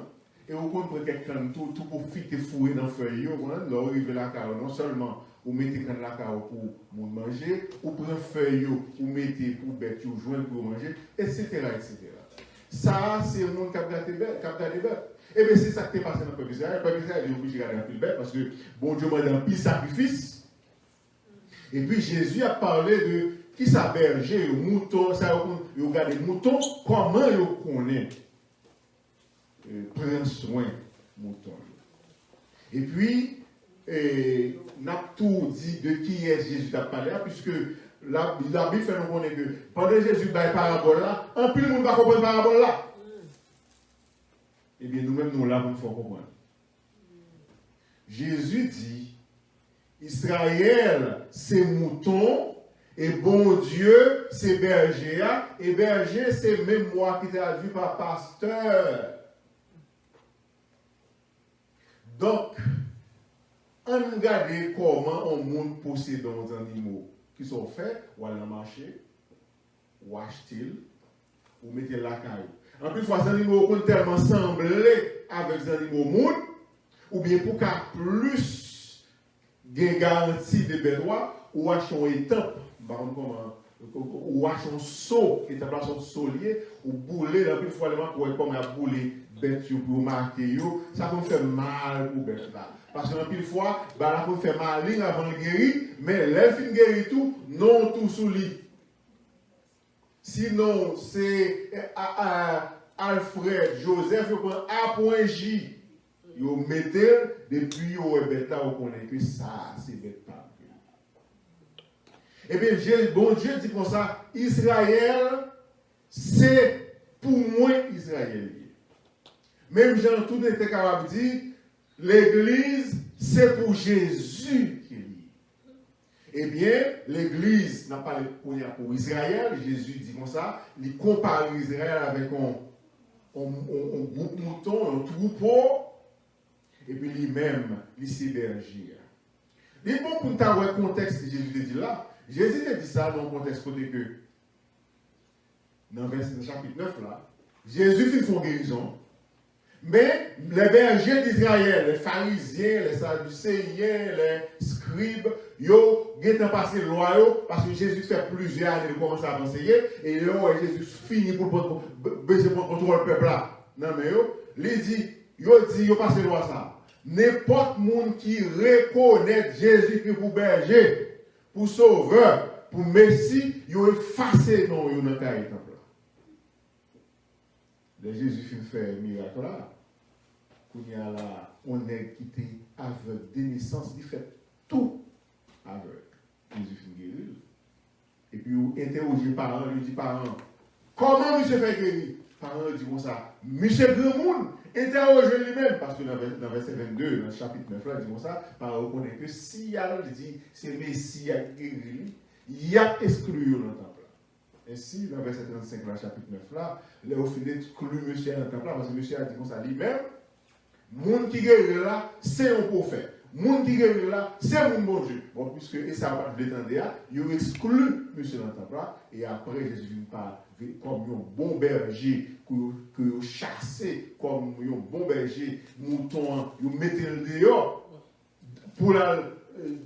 et on prend quelqu'un tout pour fitter fouet dans feuille, là on arrive la carrière, non seulement ou mettez quand la carrière pour manger, ou prendre feuille, ou mettez pour bête, ou joindre pour manger, etc. Ça, c'est le monde qui a gardé bête. Et bien, c'est ça qui est passé dans le peuple d'Israël. Le peuple d'Israël est obligé de garder un peu de bête parce que bon Dieu m'a donné un pile sacrifice. Et puis, Jésus a parlé de qui s'aberger, le mouton, ça, il regarde les moutons, comment il connaît prendre soin des moutons. Et puis, n'a tout dit de qui est Jésus a parlé, puisque la Bible fait nous connaître que pendant que Jésus a parabole là, un peu de monde va comprendre la parabole là. Eh bien, nous-mêmes, nous là, nous faut comprendre. Jésus dit, Israël, c'est mouton, et bon Dieu, c'est berger, et berger, c'est même moi qui traduit par pasteur. Donc, on regarde comment on monde possède des animaux qui sont faits, ou aller marcher, ou acheter, ou mettre la caille. En plus, les animaux sont tellement semblés avec les animaux monde, ou bien pour qu'à plus de garantie de bédois, ou acheter une étape, ou acheter un seau, étape là, son solier, ou bouler, la plus fois, les comme à bouler bête pour marquer, ça peut faire mal pour bête là. Parce que la pile fois, la peut faire mal avant de guérir, mais les filles guérir tout, non tout sous lit. Sinon, c'est Alfred, Joseph, il prend A.J. Il met depuis il bête là, on connaît que ça, c'est bête pas. Et bien, bon Dieu dit comme ça, Israël, c'est pour moi Israël. Même Jean tout était capable de dire, l'Église, c'est pour Jésus qui est lié. Eh bien, l'Église n'a pas pour Israël. Jésus dit comme ça, il compare Israël avec un groupe mouton, un troupeau, et puis lui-même, il s'hébergit. Il est bon pour nous avoir le contexte que Jésus dit là. Jésus a dit ça dans le contexte côté que, dans le chapitre 9 là, Jésus fait une guérison. Mais les bergers d'Israël, les pharisiens, les sadducéens, les scribes, ils ont passé loin parce que Jésus fait plusieurs années de commencer à enseigner et Jésus finit pour baisser pour contrôler le peuple là. Non mais Il dit, il passe loin ça. N'importe monde qui reconnaît Jésus pour berger, pour sauveur, pour Messie, il efface non dans le temple. Le Jésus fait un miracle là. On est quitté aveugle de naissance, il fait tout aveugle. Jésus fait guérir. Et puis, il interroge les parents, il dit parents, comment monsieur fait guérir? Parents dit comme ça, monsieur grand monde, interroge lui-même, parce que dans le verset 22, dans le chapitre 9, là, il dit comme ça, parents reconnaît que si il dit c'est Messie qui a guéri, il a exclu dans le temple. Ainsi, dans le verset 35, dans le chapitre 9, là, il a fini d'exclure monsieur dans le temple, parce que monsieur a dit comme ça lui-même, monde qui guérit là, c'est un prophète. Monde qui guérit là, c'est mon bon Dieu. Bon, puisque Esaü l'étendait, il exclut monsieur dans le temple et après Jésus parle comme un bon berger que chassé comme un bon berger mouton, il mettait le dehors pour la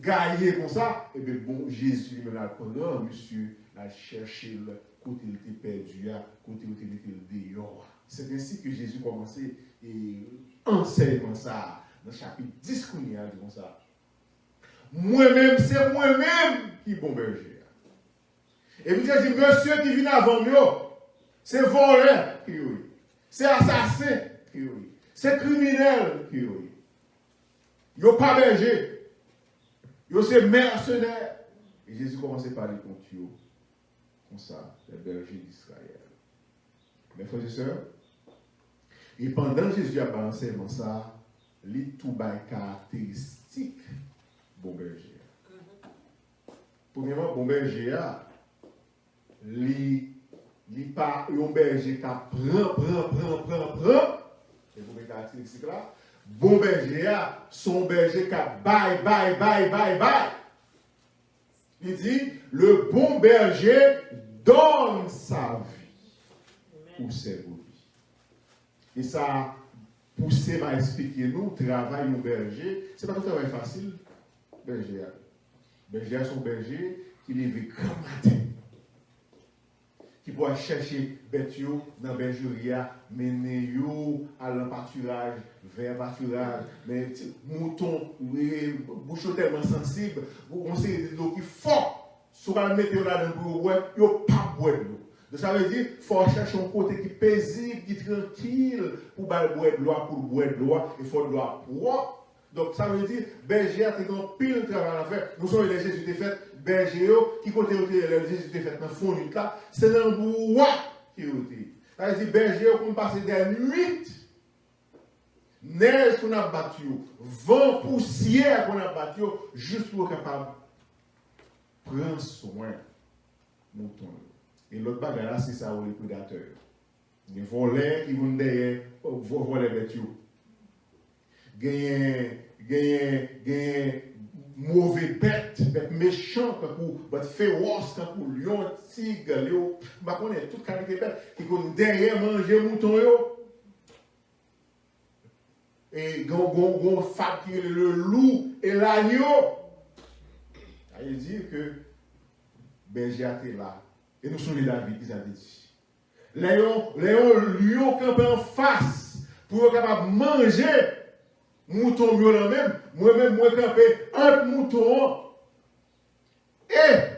gagner comme ça. Et bien bon, Jésus me l'a pendant, monsieur a cherché le côté il était perdu, côté il était le dehors. C'est ainsi que Jésus commençait et enseignement ça. Dans le chapitre 10, qu'on y a dit comme ça. Moi-même, c'est moi-même qui bon berger. Et puis, j'ai dit, monsieur qui vient avant moi, c'est voleur qui oui. C'est assassin qui oui. C'est criminel qui oui. Il n'y a pas berger. Il y a c'est mercenaire. Et Jésus commençait par les contre eux. Comme ça, les bergers d'Israël. Mes frères et sœurs, et pendant que Jésus a balancé ça, les tout bas caractéristiques bon berger. Premièrement, bon berger, il pas un berger qui prend. Et pour mes caractéristiques là, bon berger, son berger qui bail. Il dit, le bon berger donne sa vie pour ses brebis. Et ça, pousser m'a expliqué nous, travail au berger, c'est pas tout à fait facile. Berger son berger qui lève grand matin, qui peut chercher bête dans la bergerie, mener à l'empâturage, vers pâturage, mais mouton, bouchon tellement sensible, on sait des eaux qui fort, soit le mettre là dans le bois, il n'y a pas de bois de l'eau. Ça veut dire qu'il faut chercher un côté qui est paisible, qui est tranquille, pour boire de l'eau, pour boire de l'eau, il faut de l'eau propre. Donc ça veut dire, berger a un pile travail à faire. Nous sommes les Jésus des fêtes, berger qui compte les Jésus des fêtes dans le fond de là, c'est dans le bois qui est ôté. Ça veut dire, berger qu'on passe des nuits, neige qu'on a battu, vent, poussière qu'on a battu, juste pour être capable de prendre soin de mouton. Et l'autre bagarre là, c'est ça où les prédateurs. Les voleurs qui vont derrière, voler les bêtes. Gagnent mauvais bêtes, méchants, bêtes féroces, pour lion, tigre, léo. Bah, on est toute qualité de bêtes qui vont derrière manger mouton. Et gon fat qui est le loup et l'agneau. Ça veut dire que berger a été là. Et nous sommes David qui a dit. Léon, lion campé en face pour être capable de manger mouton violent même. Moi-même, moi campé entre mouton et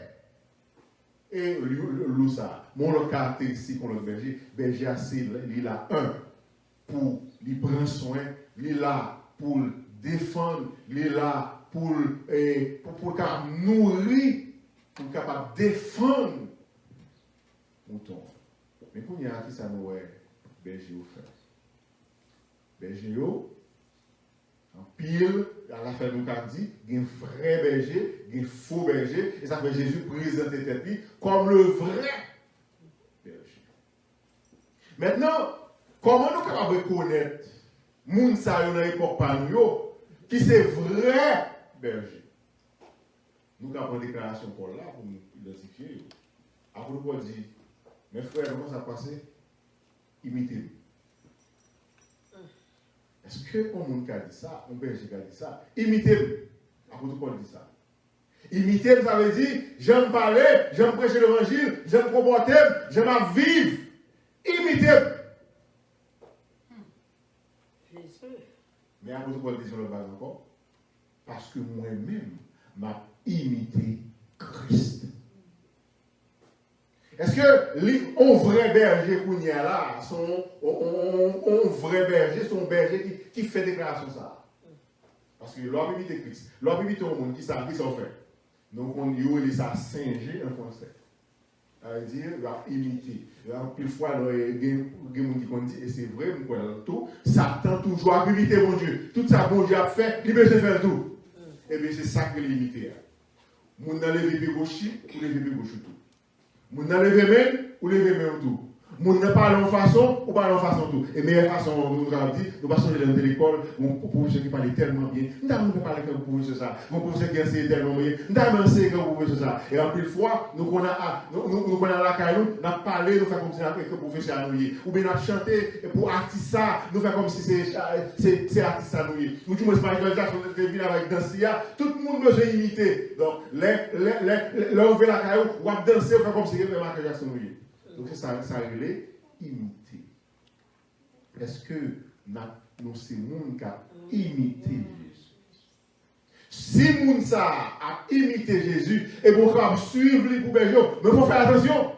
loup ça. Mon autre caractéristique pour le berger, il a un pour lui prendre soin, il là pour défendre, il là pour nourrir, pour capable défendre mouton. Mais quand il y a qui ça nous est berger au fait. Berger en pile, à la fin nous a dit, il y a un vrai berger, il y a un faux berger, et ça fait Jésus présenter tête comme le vrai berger. Maintenant, comment nous pouvons reconnaître moun sa yo dans l'époque par nous qui c'est vrai berger? Nous avons une déclaration pour là pour nous identifier. Après nous pouvons dire, mes frères, comment ça passe? Imitez-nous. Est-ce que un monde qui a dit ça, un berger qui a dit ça, imitez-nous? Après nous pouvons dire ça. Imiter, ça veut dire, j'aime parler, j'aime prêcher l'évangile, j'aime comporter, j'aime vivre. Imitez. Mais l'apôtre Paul dit sur le bas encore, parce que moi-même, m'a imité Christ. Est-ce que on vrai berger qu'on y a là, on vrai berger, son berger qui fait déclaration ça? Parce que l'homme imite Christ. L'homme imite au monde qui s'en fait. Donc on dit ça singer en français. Ça veut dire, il va imiter. Plus fois, il y a des gens qui disent, et c'est vrai, tout, Satan toujours a imité mon Dieu. Tout ça, bon Dieu a fait, il veut faire tout. Et bien c'est ça que l'imiter. Moun nan levé pied gauche, ou levé pied gauche tout. Moun nan levé main, ou levé main tout. Moun nan parle en façon, ou parle en façon tout. Et meilleure façon, nous avons dit, nous passons dans l'école, mon professeur qui parle tellement bien. Nous avons parlé que vous pouvez faire ça. Mon professeur qui enseigne tellement bien. Nous avons enseigné que vous pouvez faire ça. Et en plus de fois, nous connaissons la caillou, nous avons parlé, nous faisons comme si nous avons professeur nous. Ou bien nous avons chanté pour artiste ça, nous faisons comme si c'est artiste ça nous. Nous disons, c'est pas une chose avec danser, tout le monde besoin d'imiter. Donc, là, on fait la caillou, on va danser, on fait comme si c'était Michael Jackson nous. Donc, ça relève imiter. Est-ce que nous sommes gens qui ont imité Jésus? Si moun ça a imité Jésus, et bon, on va suivre les poubelles, mais il faut faire attention.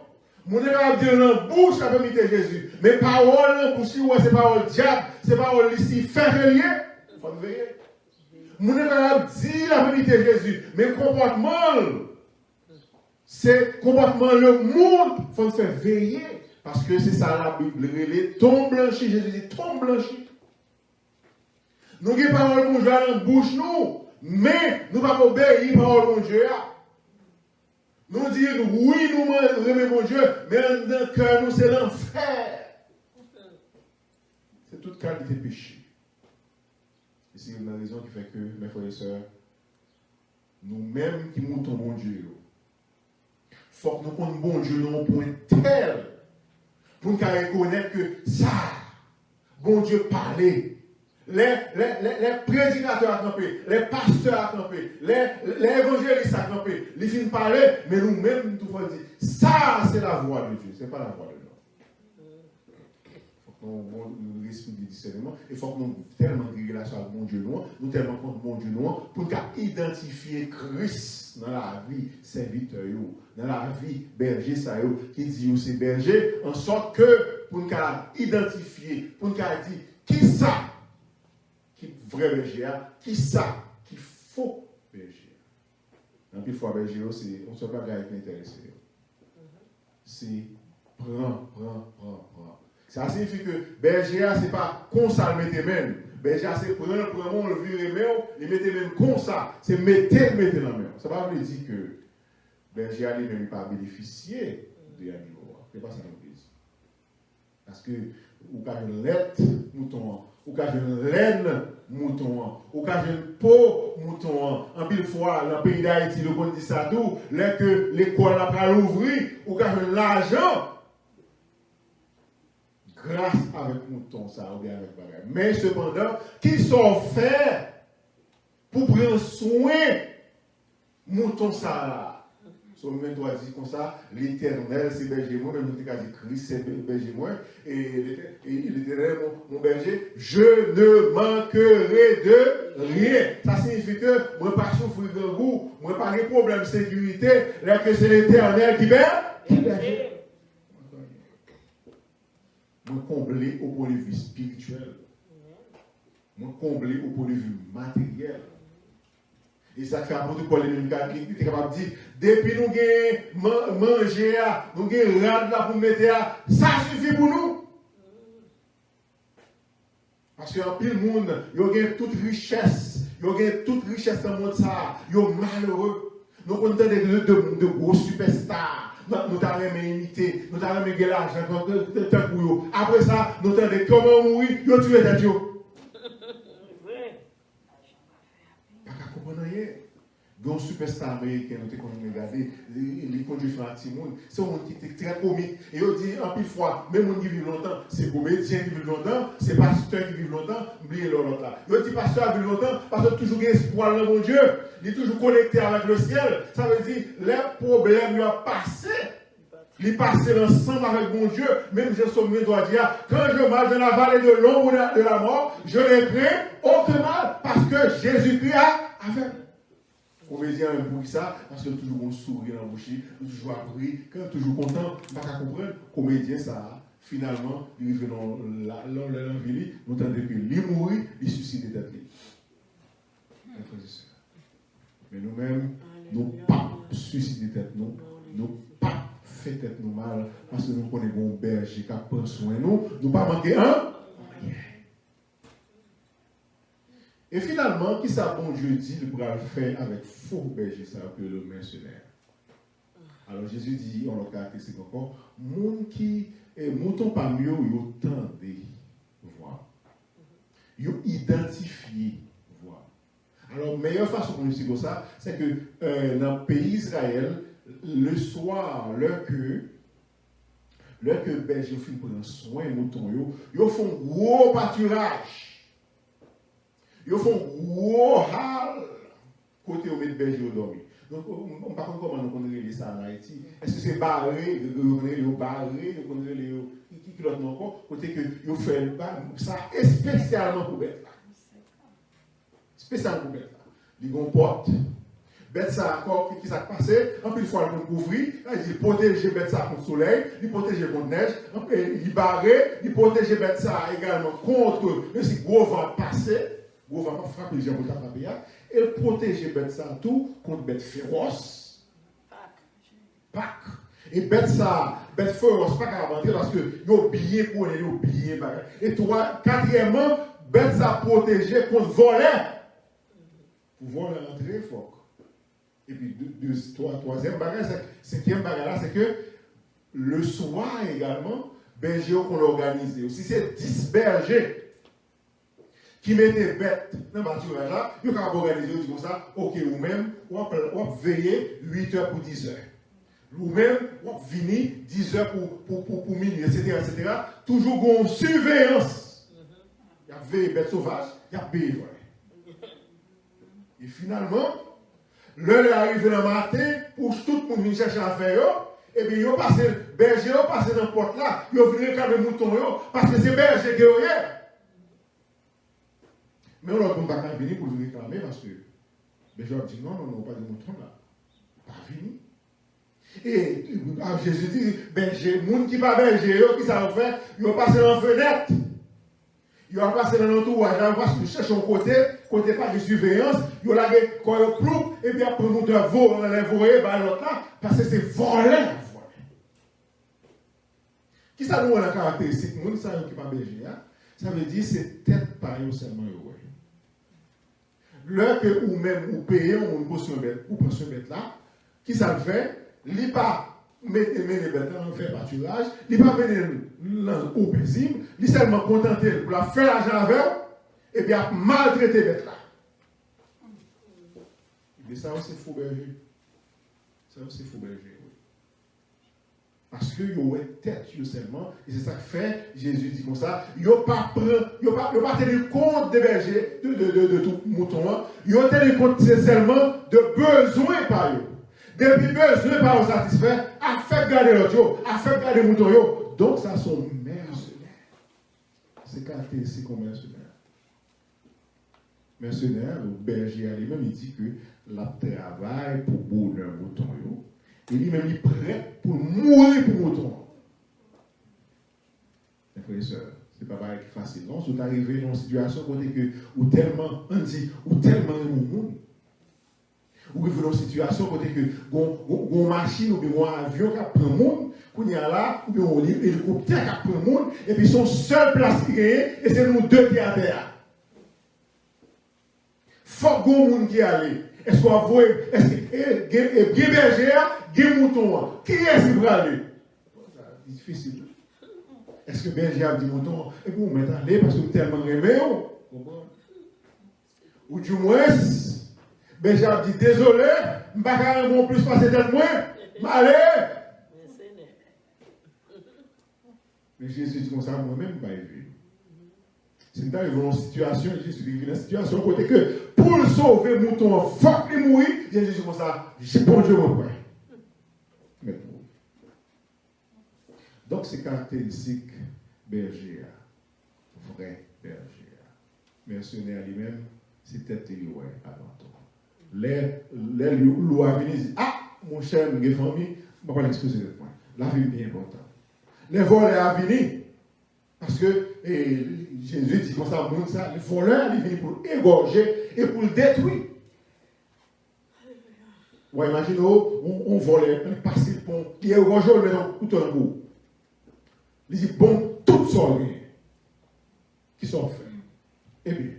Moun est capable de dire dans la bouche à imiter Jésus. Mais parole dans la bouche, c'est parole diable, c'est parole ici, faire rien. Il faut veiller. Moun est capable de dire à imiter Jésus, mais comportement. C'est comportement le monde, il faut faire veiller. Parce que c'est ça la Bible, le tombe blanchi, Jésus dit tombe blanchi. Nous avons parole de mon Dieu dans la bouche, nous, mais nous ne pouvons pas obéir à parole de mon Dieu. Nous disons oui, nous aimons mon Dieu, mais dans le cœur, nous c'est l'enfer. C'est toute qualité de péché. Et c'est une raison qui fait que, mes frères et sœurs, nous-mêmes qui montons mon Dieu, il faut que nous connaissions bon Dieu dans un point tel pour nous reconnaître que ça, bon Dieu parlait. Les prédicateurs à camper, les pasteurs à camper, les évangélistes à camper, les films parler, mais nous-mêmes, nous devons dire, ça c'est la voix de Dieu, ce n'est pas la voix de l'homme. Il faut que nous respections du discernement, il faut que nous tellement de relation avec mon Dieu noir, nous tellement contre mon Dieu noir, pour nous identifier Christ dans la vie serviteur, dans la vie berger, qui dit c'est berger, en sorte que pour nous identifier, pour nous dire qui ça, qui vrai berger, qui ça, qui faux berger. Un peu fois berger, on ne se pas avec l'intéressé. C'est prends. Ça signifie que berger, ce n'est pas comme ça le mettre même. Berger, c'est prendre, le virer même, le mettre même comme ça. C'est mettre dans la main. Ça ne veut pas dire que berger lui-même pas bénéficier de l'animal. Ce n'est pas ça qu'on dit. Parce que, ou quand je lait mouton, ou quand je laine mouton, ou quand je peau mouton, en pile fois, dans le pays d'Haïti, le monde dit ça tout, là que l'école n'a pas ouvert, ou quand je l'argent, grâce avec mouton, ça, ou bien avec bagage. Mais cependant, qui sont faits pour prendre soin mouton ça là? Son même doit dire comme ça, l'Éternel c'est berger moi, même nous avons dit Christ c'est berger moi, et l'Éternel mon berger, je ne manquerai de rien. Ça signifie que moi pas souffrir de goût, moi pas de problème de sécurité, là que c'est l'Éternel qui berge. Moi combler au point de vue spirituel, moi combler au point de vue matériel. Et ça fait un peu de Paul qui est capable de dire, depuis nous avons mangé, nous avons rad là pour mettre, ça suffit pour nous. Parce qu'en pile monde, il y a toute richesse, dans le monde, ils sont malheureux. Nous avons de gros superstars. Nous avons imité, nous avons gagné l'argent. Après ça, nous avons dit comment mourir, nous avons tué Dieu. Un superstar américain, nous avons regardé, il conduit un petit monde. C'est un monde qui était très comique. Et il dit, en plus fois, même les gens qui vivent longtemps, c'est comédien qui vivent longtemps, c'est pasteur qui vivent longtemps, oubliez l'autre là. Il dit, pasteur vit longtemps, parce que toujours espoir dans mon Dieu, il est toujours connecté avec le ciel. Ça veut dire, les problèmes lui ont passé. Il passe ensemble avec mon Dieu. Même je sommeil doit dire, quand je marche dans la vallée de l'ombre de la mort, je n'ai craint aucun mal parce que Jésus-Christ a fait. Comédien pour ça, parce que toujours on sourit dans la bouche, toujours appris, quand toujours content, pas qu'à comprendre. Comédien ça, finalement, il arrive dans l'envie, nous entendons que lui mourir, il suscite des têtes. Mais nous-mêmes, nous pas susciter des têtes, nous pas fait tête nous mal, parce que nous connaissons un berger qui prend soin de nous, nous pas manquer un. Et finalement, qui ça bon Dieu dit, le bras faire avec faux berger, ça que le mercenaire. Alors Jésus dit, on le caractéristique encore, moun qui est mouton pas mieux, yo tendez voir. Yo identifié voir. Alors, meilleure façon pour nous dire ça, c'est que dans le pays d'Israël, le soir, l'heure que berger fin prendre soin de mouton, ils font gros pâturage. Ils font gros hall côté où met berger au dormi. Donc, on ne sait pas comment nous connaissons ça en Haïti. Est-ce que c'est barré, qui l'autre encore, côté que ils font ça spécialement pour bête là. Spécialement pour bête là. Ils ont porte. Bête ça encore, qui s'est passé, en plus, il faut le couvrir, il protège bête ça contre le soleil, il protège contre la neige, il barre, il protège bête ça également contre, même si gros vent passé, gros vent pas frapper les gens pour taper, et protège bête ça tout contre bête féroce. Pâques. Et bête ça, bête féroce, pas qu'à mentir parce que yo billet pour les yo billet. Et toi, quatrièmement, bête ça protégé contre voler. Pour voler rentrer fort. Et puis, troisième bagage, cinquième bagage, c'est que le soir également, berger qu'on organise. Si c'est 10 bergers qui mettent des bêtes dans le pâturage là, ils peuvent organiser comme ça, ok, ou même, on va veiller 8 heures pour 10 heures. Ou même, on va venir 10 heures pour minuit, etc., etc. Toujours une surveillance. Il y a veillé bêtes sauvages, il y a veillé. Et finalement, l'heure arrive le matin, pour tout le monde venir chercher à faire, et bien, ils passent, berger, ils passent dans la porte là, ils viennent réclamer le mouton, parce que c'est berger qui est. Mais on ne peut pas venir pour le réclamer, parce que le berger dit non, pas de mouton là. Pas venir. Et Jésus dit, berger, les gens qui ne sont pas berger, qui savent faire, ils vont passer dans la fenêtre. Ils vont passer dans l'entourage, ils vont chercher un côté pas de surveillance, ils vont laguer quand ils ploupent, et puis après nous devons voler, l'autre là, parce que c'est voler. Qui ça nous a la caractéristique? Nous savons qui n'est pas berger. Ça veut dire que c'est tête par eux seulement. L'heure que ou même ou payez, ou pension bête, ou pension bête là, qui ça le fait? Il n'est pas mettre les bêtes dans le pâturage, il n'est pas venir au paisible, il est seulement contenté pour la faire l'argent avec et bien maltraiter les bêtes là. Mais ça aussi faux berger. Ça aussi faux berger. Parce que yo est tête seulement, et c'est ça que fait, Jésus dit comme ça, yo pas tenir compte des bergers, de tout mouton, yo tenir compte seulement de besoins par eux. Depuis besoin par eux satisfaire, à faire garder l'autre, à faire garder le mouton. Donc ça sont mercenaires. C'est caractéristique comme mercenaire. Mercenaire, le berger lui-même, il dit que la travail pour bonheur mouton. Et lui-même, il est prêt pour mourir pour mouton. Mes frères et sœurs, ce n'est pas pareil facile. Non, si vous arrivez dans une situation où tellement, on dit, où tellement de monde, ou vous dans une situation où une machine ou un avion qui prend le monde, qu'on y a là, ou un hélicoptère qui prend le monde, et puis son seul place qui est, et c'est nous deux qui à terre. Faut que le monde qui allait. Est-ce qu'on va voir, est-ce que bien berger, bien mouton, qui est-ce qui va aller? C'est difficile. Est-ce que berger a dit mouton, et vous mettez aller parce que vous êtes tellement aimé, ou du moins, berger a dit désolé, je ne vais pas plus passer tête moins, allez. Mais Jésus dit comme ça, moi-même, je ne vais pas aider. C'est une situation, Jésus dit une situation côté que pour le sauver, le mouton, il faut qu'il mouille. Jésus dit comme ça, j'ai bon Dieu, mon père. Donc, c'est caractéristique berger, vrai berger. Mercenaire lui-même, c'est tête et ouais avant tout. Les lois viennent dire, ah, mon cher, mes familles, je ne vais pas l'excuser de point. La vie est bien importante. Les voleurs à venir, parce que Jésus dit comme ça, les voleurs, ils viennent pour égorger et pour le détruire. Vous imaginez, on vole, on passe le pont, il égorge, on met dans tout un bout. Il dit, bon, toutes sortes qui sont faites. Eh bien,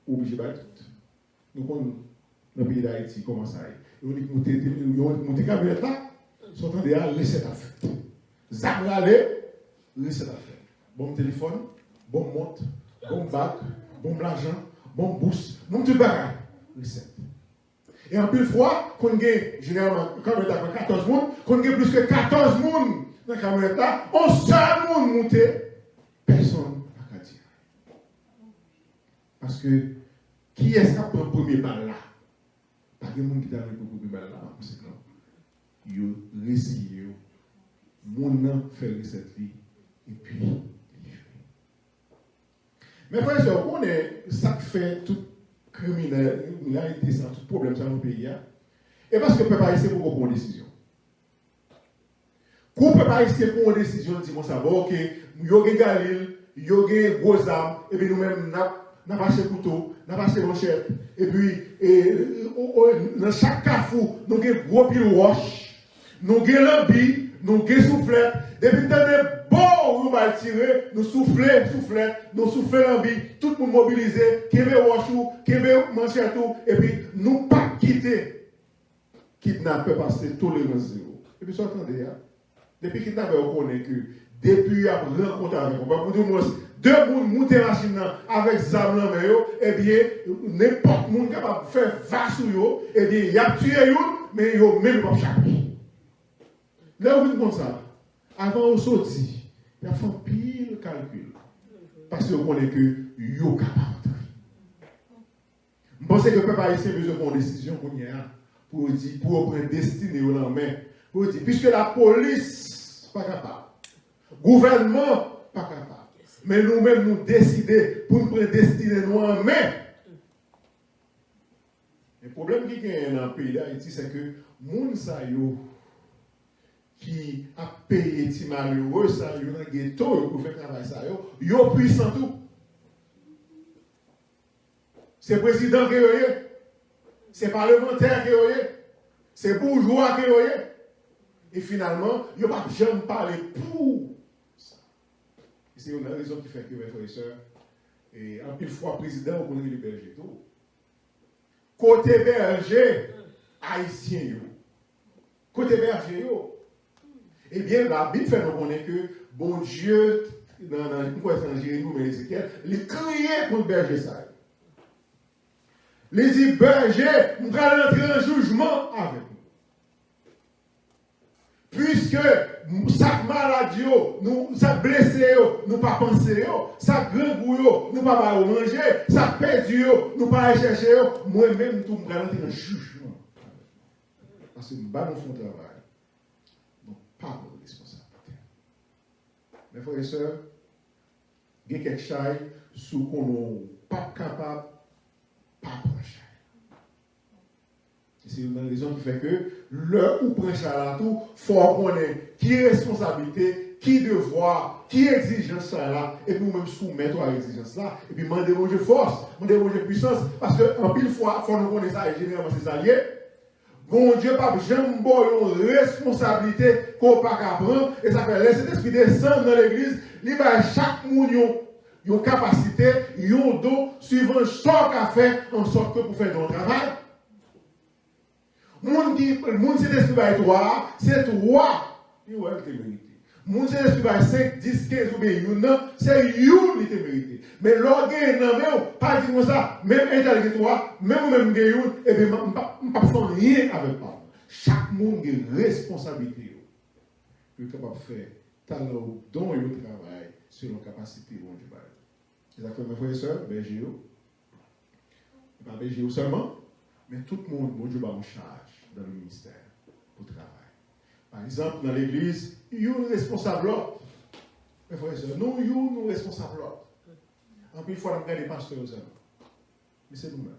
obligé de tout. Nous connaissons dans le pays d'Haïti, comment ça est. Ils ont monté camionnette là, ils sont en train de laisser ta fête. Zap aller, laisser ta fête. Bon téléphone, bon montre, bon bac, bon l'argent, bon bourse, bon tout bagage, recette. Et en plus fois, quand on a généralement camionnette à 14 personnes, quand on a plus que 14 personnes dans la camionnette là, on seul monde monté, personne n'a qu'à dire. Parce que qui est-ce qui a pris le premier balle là? Pas de monde qui a pris le premier balle là, en conséquence. Ils résilient, mon fait recette et puis. Mais frère et sœurs, on est ça qui fait tout criminalité, ça, tout problème dans le pays. Et parce que le peuple haïtien pour prendre une décision. Quand le peuple haïtien prend une décision, on dit bon ça va, ok, il y a Galil, il y a gros armes, et puis nous-mêmes, nous avons acheté couteau, nous avons acheté manchette, et puis dans chaque carrefour, nous avons gros pile roche, nous avons lambi, nous avons soufflette, depuis que nous avons bon, nous allons tirer, nous souffler, nous souffler lambi, tout le monde mobilisé, qui veut roche, qui veut manchette, et puis nous pas quitter, kidnapper parce que tolérance zéro. Et puis, ça, attendez, depuis kidnapper, on connaît que depuis à rencontrer avec moi, deux personnes montent la machine avec Zam eh bien, n'importe qui est capable de faire vache sur eux, eh bien, il a tué une, mais il n'a même pas échappé. Là, vous comme ça, avant de sortir, il a fait un pile calcul. Parce qu'on connaît que il est capable de. Je pense que le peuple haïtien a besoin de une décision pour prendre une destinée au lendemain. Pour dire, puisque la police n'est pas capable, le gouvernement n'est pas capable. Mais nous-mêmes, nous décidons pour nous prendre destinée nous en main. Le problème qui est dans le pays d'Haïti, c'est que les gens qui ont payé les malheureux, ils ont un ghetto pour faire travail, ils sont puissants tout. C'est le président qui est, c'est le parlementaire qui est, c'est le bourgeois qui est. Et finalement, ils n'ont pas jamais parlé pour. C'est une raison qui fait que mes frères et sœurs, et en pile fois président, on connaît le berger tout. Côté berger, haïtien, côté berger, eh bien, la Bible fait nous connaître que bon Dieu, dans Jérémie ou Ézéchiel, il criait pour le berger ça. Il dit berger, nous allons entrer en jugement avec nous. Puisque chaque maladie, ça blessé, nous pas penser, ça grangouille, nous pas manger, ça perdu, nous pas chercher, moi-même, tout me rentrer en jugement. Parce que nous ne faisons pas travail. Nous pas de responsabilité. Mes frères et sœurs, il y a quelque chose sous qu'on n'est pas capable, pas prendre. C'est une raison qui fait que l'heure où prend ça tout, il faut connaître qui est responsabilité, qui devoir, qui exigence ça là, et puis nous-mêmes soumettre à l'exigence là, et puis demander mon Dieu force, demander mon Dieu puissance, parce qu'en pile fois, il faut nous connaître ça, et généralement c'est ça lié. Mon Dieu, pas jamais une responsabilité qu'on n'a pas qu'à prendre, et ça fait laisser l'esprit descendre dans l'église, il va chaque monde une capacité, un dos, suivant ce qu'on a fait, en sorte que pour faire ton travail. Moun c'est l'esprit by 3, c'est 3. Il va être mérité. Moun c'est l'esprit by 5, 10, 15 ou bien yon, c'est yon qui est mérité. Mais l'orgue non mais pas dire comme ça, même intelligent 3, même yon, et bien pas faire rien avec toi. Chaque monde a une responsabilité. Il est capable de faire talent dont il travaille selon la capacité de mon Dieu. C'est ça que mes frères et sœurs, berger, pas berger seulement, mais tout le monde, mon Dieu, va en charge dans le ministère pour travailler. Par exemple, dans l'église, il y a un responsable l'autre. Mes frères et sœurs, nous responsables l'autre. En plus, il faut regarder les pasteurs aux hommes. Mais c'est nous-mêmes.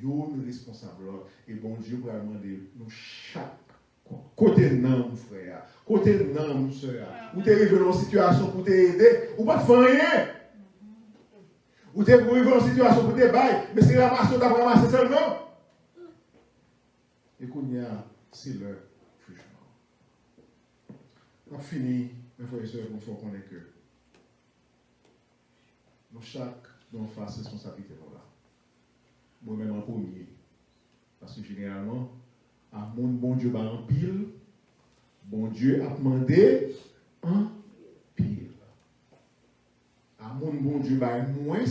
Nous responsables l'autre. Et bon Dieu va demander nous chaque côté de nous, frère, côté de nous, soeur. Ou t'es arrivé dans une situation pour t'aider, ou pas faire rien. Ou t'es arrivé dans une situation pour t'aider, mais c'est la passion d'avoir ramassé seulement. Et qu'on y a, c'est leur jugement. On finit, mes frères et sœurs, il faut connaître que nous chaque nous fasse responsabilité pour là. Moi-même en premier. Parce que généralement, à mon bon Dieu en pile, bon Dieu a demandé en pile. À mon bon Dieu moins,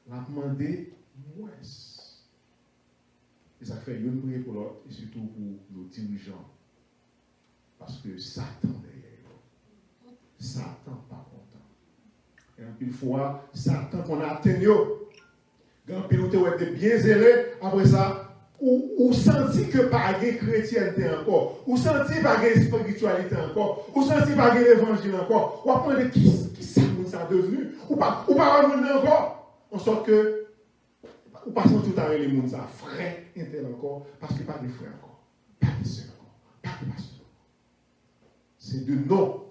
l'a demandé moins. Et ça fait une prière pour l'autre, et surtout pour nos dirigeants. Parce que Satan derrière eux. Satan pas content. Et en pile fois, Satan qu'on a atteint. Quand nous sommes bien zélés, après ça, ou senti que pas de chrétienté encore, ou senti pas de spiritualité encore, ou senti pas de l'évangile encore, ou apprendre qui ça devenu, ou pas encore, en sorte que, ou pas sentir tout à l'heure les gens, ça, frère, intel encore, parce qu'il n'y a pas de frère encore, pas de soeur encore, pas de pasteur. C'est de notre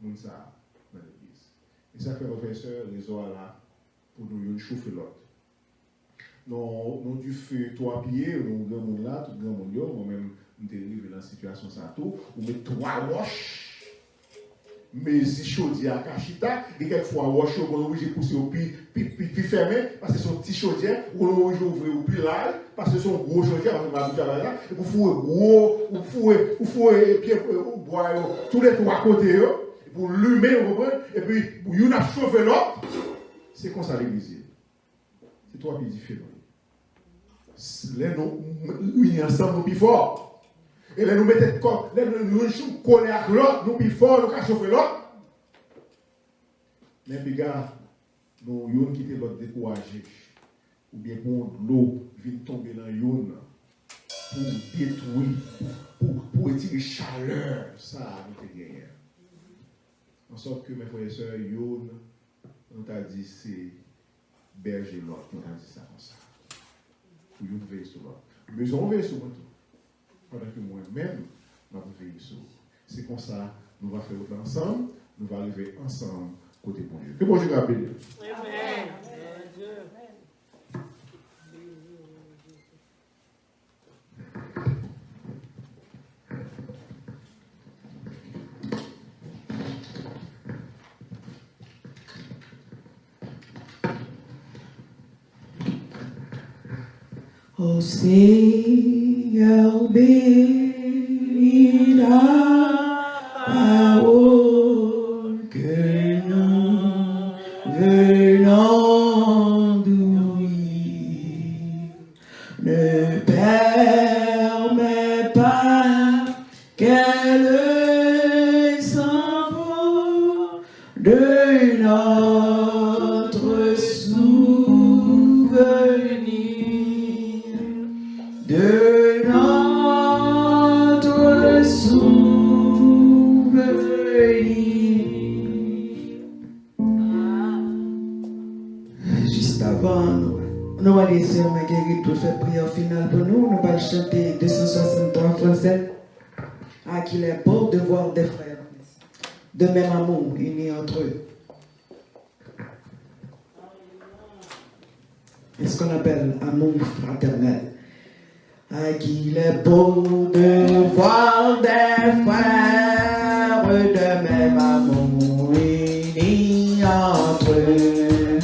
monde ça dans l'église. Et ça fait, professeur, les oies là, pour nous chauffer l'autre. Non du feu, trois pieds, nous grand monde là, tout grand monde là, moi-même, nous arrivé dans la situation ça tout, ou met trois roches, mais si chaudier à Kachita, et quelquefois roche, on est obligé de pousser au puis fermé, parce que son petit chaudier, on est obligé d'ouvrir au plus large, parce que son gros chaudier, parce que ma bouche là, et vous fouez gros, vous fouez pied, bois, tous les trois côtés, pour l'humer, et puis, pour y a chauffé l'autre, c'est comme ça l'église. C'est trois pieds différents. Là, nous unis ensemble, nous plus fort. Et là, nous mettons nous coller avec l'autre, nous plus fort, nous chauffer l'autre. Mais, regarde, nous yon quitter l'autre découragé. Ou bien pour l'eau vient tomber dans yon pour détruire, pour étirer chaleur. Ça, nous te gagné. En sorte que, mes frères et sœurs, yon, on t'a dit, c'est berger l'autre. On t'a dit ça comme ça. Pour nous veiller sur l'autre. Mais on veille sur moi tout. Pendant que moi-même, je vais veiller sur. C'est comme ça, nous allons faire autre ensemble, nous allons arriver ensemble côté bon Dieu. Que bon Dieu va bénir. Amen. Ô Seigneur, bénis la parole que nous venons d'ouïr. Ne permets pas qu'elle s'envole de notre souvenir. De notre souvenir. Juste avant, nous allons laisser Marguerite pour faire prière finale pour nous. Nous allons chanter 263 français. Ah, qu'il est beau de voir des frères de même amour unis entre eux. C'est ce qu'on appelle amour fraternel. Ah, qu'il est beau de voir des frères de même amour unis entre eux.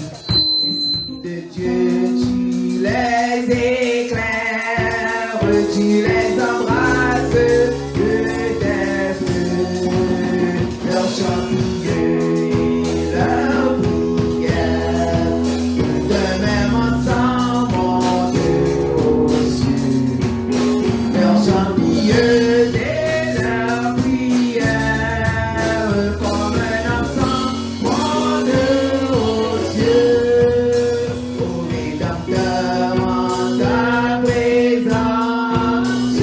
De Dieu, tu les éclaires, tu les embrasses de tes feux, leur chant et leur prière, de même ensemble monte aux cieux. Leur chant pieux et leur prière, comme un enfant monte aux cieux. Ô Rédempteur, en ta présence,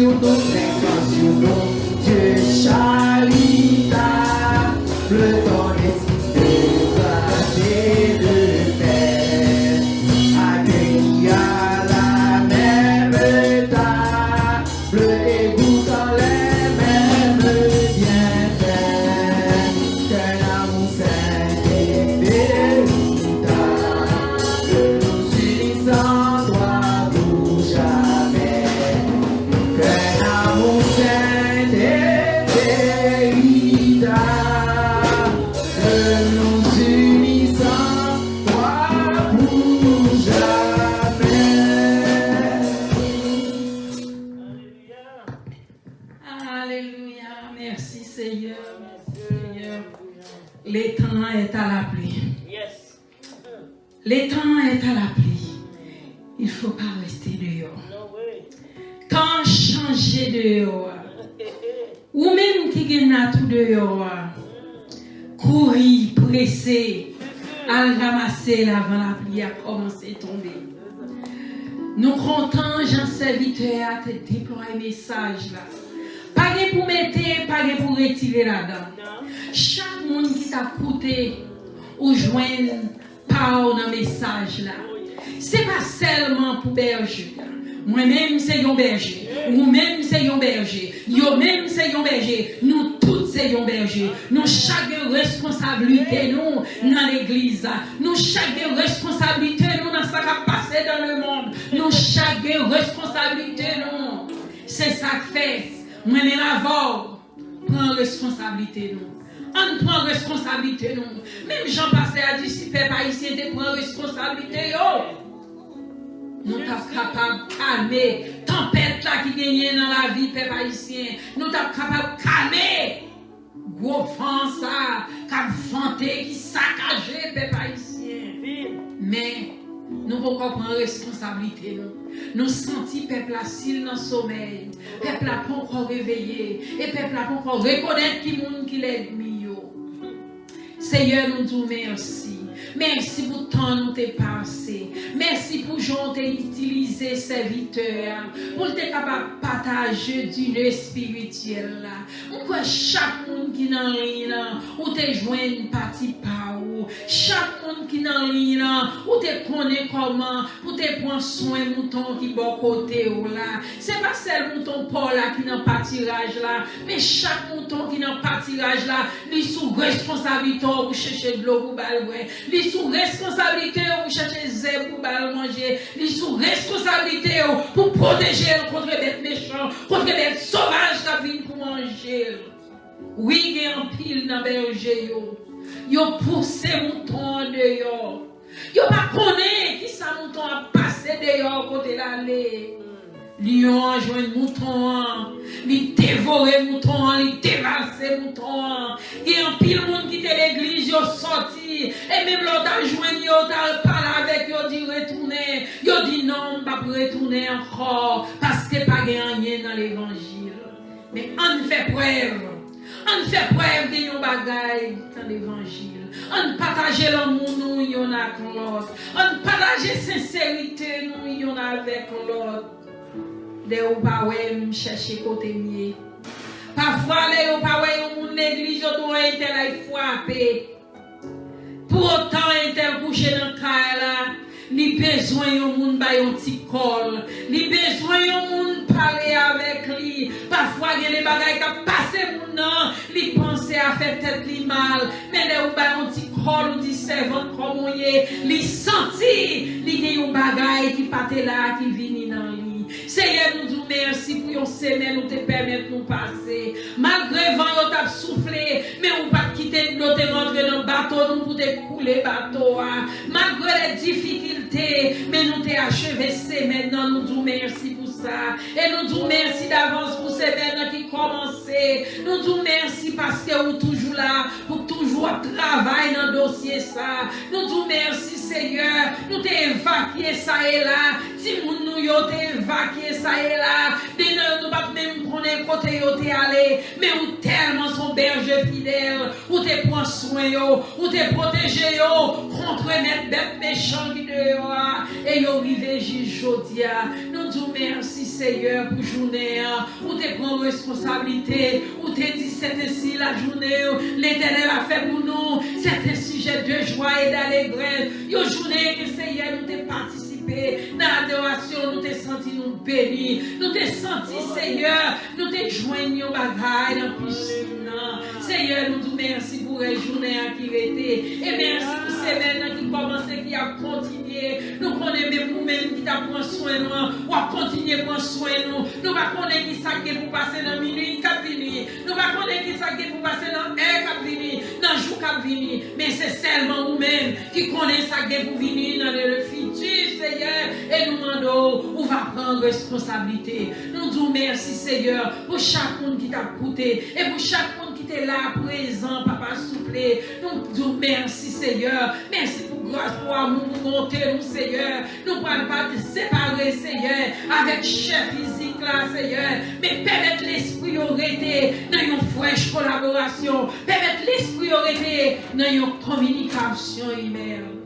sur nous, règne sur nous, Dieu charitable, ton esprit de grâce et de paix, accueillis à la même table et goûtant les mêmes bienfaits, qu'un amour saint et véritable nous unisse en toi pour jamais, qu'un amour saint et véritable nous unisse en toi pour jamais. Alléluia. Merci Seigneur. Seigneur. Le temps est à la pluie. Le temps est à la pluie. Il ne faut pas rester dehors. Temps changer dehors. Ou même qui gagne tout dehors. Courir, presser, à ramasser avant la pluie a commencé à tomber. Nous comptons, Jean serviteur, à te déployer message là. Pas de pour mettre, pas de pour retirer là-dedans. Chaque monde qui t'a coûté ou joindre par dans message là. C'est pas seulement pour berger. Moi-même c'est un berger. Vous-même c'est un berger. Yo-même c'est un berger. Nous tous c'est un berger. Nous chaque responsabilité nous dans l'église. Nous chaque responsabilité nous dans ce qui a passé dans le monde. Nous chaque responsabilité nous. C'est ça que fait. Moi-même avant, prends responsabilité nous. On prend responsabilité nous. Même Jean passé à dire si peuple haïtien te prend responsabilité yo. Nous sommes capables de calmer tempête là qui gagne dans la vie peuple haïtien. Nous sommes capables de calmer gros vent ça qui a vanté, qui saccagé peuple haïtien. Mais nous pouvons prendre responsabilité nous. Nous sentons peuple assis dans le sommeil. Peuple n'a pas encore réveillé. Et peuple n'a pas encore reconnaître qui monde qui l'ennemi. Seigneur, nous disons merci. Merci pour le temps nous t'es passé. Merci pour Jean t'es utilisé serviteur. Pour être capable de partager du nœud spirituel là. Pourquoi chaque monde qui est dans ligne là, ou t'es joint une partie par où. Chaque monde qui est dans ligne là, ou t'es connaît comment, pour te prendre soin mouton qui bon côté ou là. C'est pas seul mouton Paul là qui n'a pas tirage là, mais chaque mouton qui n'a pas tirage là, lui sous responsabilité pour chercher de l'eau pour balouer. Lui sous responsabilité pour chercher zèbre pour manger. Lui sous responsabilité pour protéger contre les bêtes méchants, contre les bêtes sauvages qui viennent pour manger. Oui, il y a un pile dans le berger. Yo poussé mouton dehors. Yo pas connaît qui ça mouton a passé dehors côté l'aller. Lion joint mouton, li dévorer mouton, li dévalser mouton. Il y a un pile monde qui était l'église, yo sorti et même l'autre a joint yo t'a parlé avec yo dit retourner. Yo dit non, pas retourner encore parce que pas rien dans l'évangile. Mais on fait preuve. On fait preuve de yon bagay dans l'évangile. On partage l'amour nous yon avec l'autre. On partage sincérité nous yon avec l'autre. De ou pas ouais chercher côté mieux. Parfois les ou pas ouais yon l'église doit être frappé. Pour autant intel couché dans caille là, li besoin yon moun ba yon ti col. Li besoin yon moun parler avec lui. Parfois il y a des bagages qui passent moun nan, li pense à faire tête li mal, mais les ou ba yon ti col ou di servant comme li senti li gen yon bagage qui paté là qui vini dans lui. Seigneur, nous disons merci pour une semaine nous te permettre de nous passer. Malgré vent, nous t'a soufflé, mais on pas quitter, nous te rentrer dans le bateau, nous pour te couler bateau. Malgré les difficultés, mais nous te achevé semaine, nous disons merci pour ça. Et nous disons merci d'avance pour ces semaines qui commençaient. Nous disons merci parce que vous toujours là, pour toujours travailler dans le dossier ça. Nous disons merci Seigneur, nous te évacué ça et là. Si nous yo te évacué ça et là, nous pas même connaître côté yo te aller, mais ou tellement son berger fidèle, ou te prend soin yo, ou te protéger yo contre les bêtes méchants qui dehors et yo rivé juge jodia. Nous disons merci Seigneur pour journée, où tu prends responsabilité, où tu dis c'est ainsi la journée, l'Éternel a fait pour nous, c'est un sujet de joie et d'allégresse. Une journée que Seigneur nous t'ai participé dans l'adoration, nous t'ai senti nous bénis, nous t'ai senti Seigneur, nous t'ai joigné au bagaille dans piscine. Seigneur, nous te merci pour la journée qui était et merci pour ces semaines qui commençaient, qui a continué. Nous connaissons même nous-mêmes qui t'a pris soin de nous, ou a continué à prendre soin de nous. Nous ne connaissons pas qui ça pour passer dans minuit qui a fini. Nous ne connaissons pas qui ça pour passer dans l'air qui a fini, dans le jour qui a fini. Mais c'est seulement nous-mêmes qui connaissons ça pour venir dans le futur, Seigneur. Et nous demandons, on va prendre responsabilité. Nous disons merci, Seigneur, pour chaque monde qui t'a écouté et pour chaque monde qui était là, présent, Papa, s'il vous plaît. Nous disons merci, Seigneur. Merci pour grâce, pour amour, pour monter, nous, Seigneur. Nous ne pouvons pas te séparer, Seigneur, avec chef physique là, Seigneur. Mais permettre l'esprit arrêter dans une fraîche collaboration. Permettre l'esprit arrêter dans une communication humaine.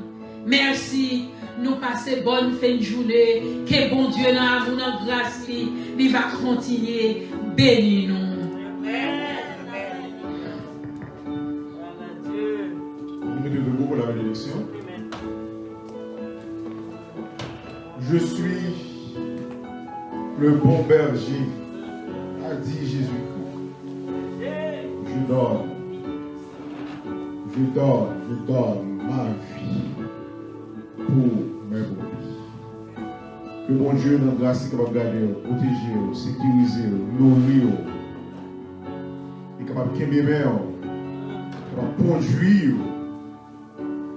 Merci. Nous passer bonne fin de journée. Que bon Dieu, dans l'amour, dans la grâce, il va continuer. Bénis nous. Nous mettons debout pour la bénédiction. Je suis le bon berger, a dit Jésus-Christ. Je donne ma vie pour mes brebis. Que mon Dieu, dans la grâce, est capable de garder, protéger, sécuriser, nourrir, est capable de aimer, capable de conduire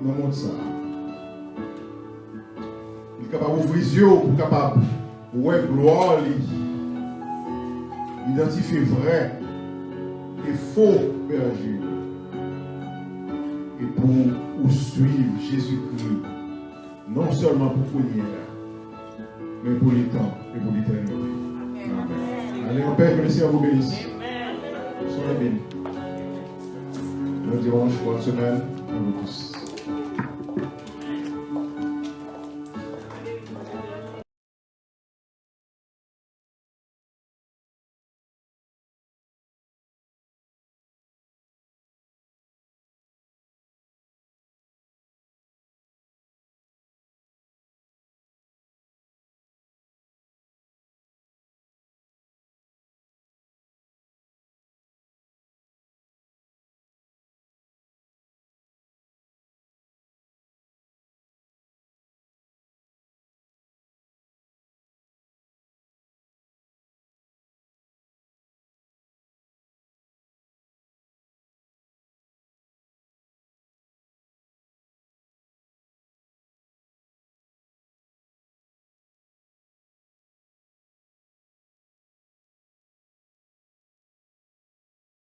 dans le monde. Il est capable d'ouvrir les yeux pour capable de gloire, identifier vrai et faux berger. Et pour suivre Jésus-Christ, non seulement pour première, mais pour les temps et pour l'éternité. Amen. Allez, en paix, que le Seigneur vous bénisse. Soyez bénis. Bon dimanche, bonne semaine à vous tous.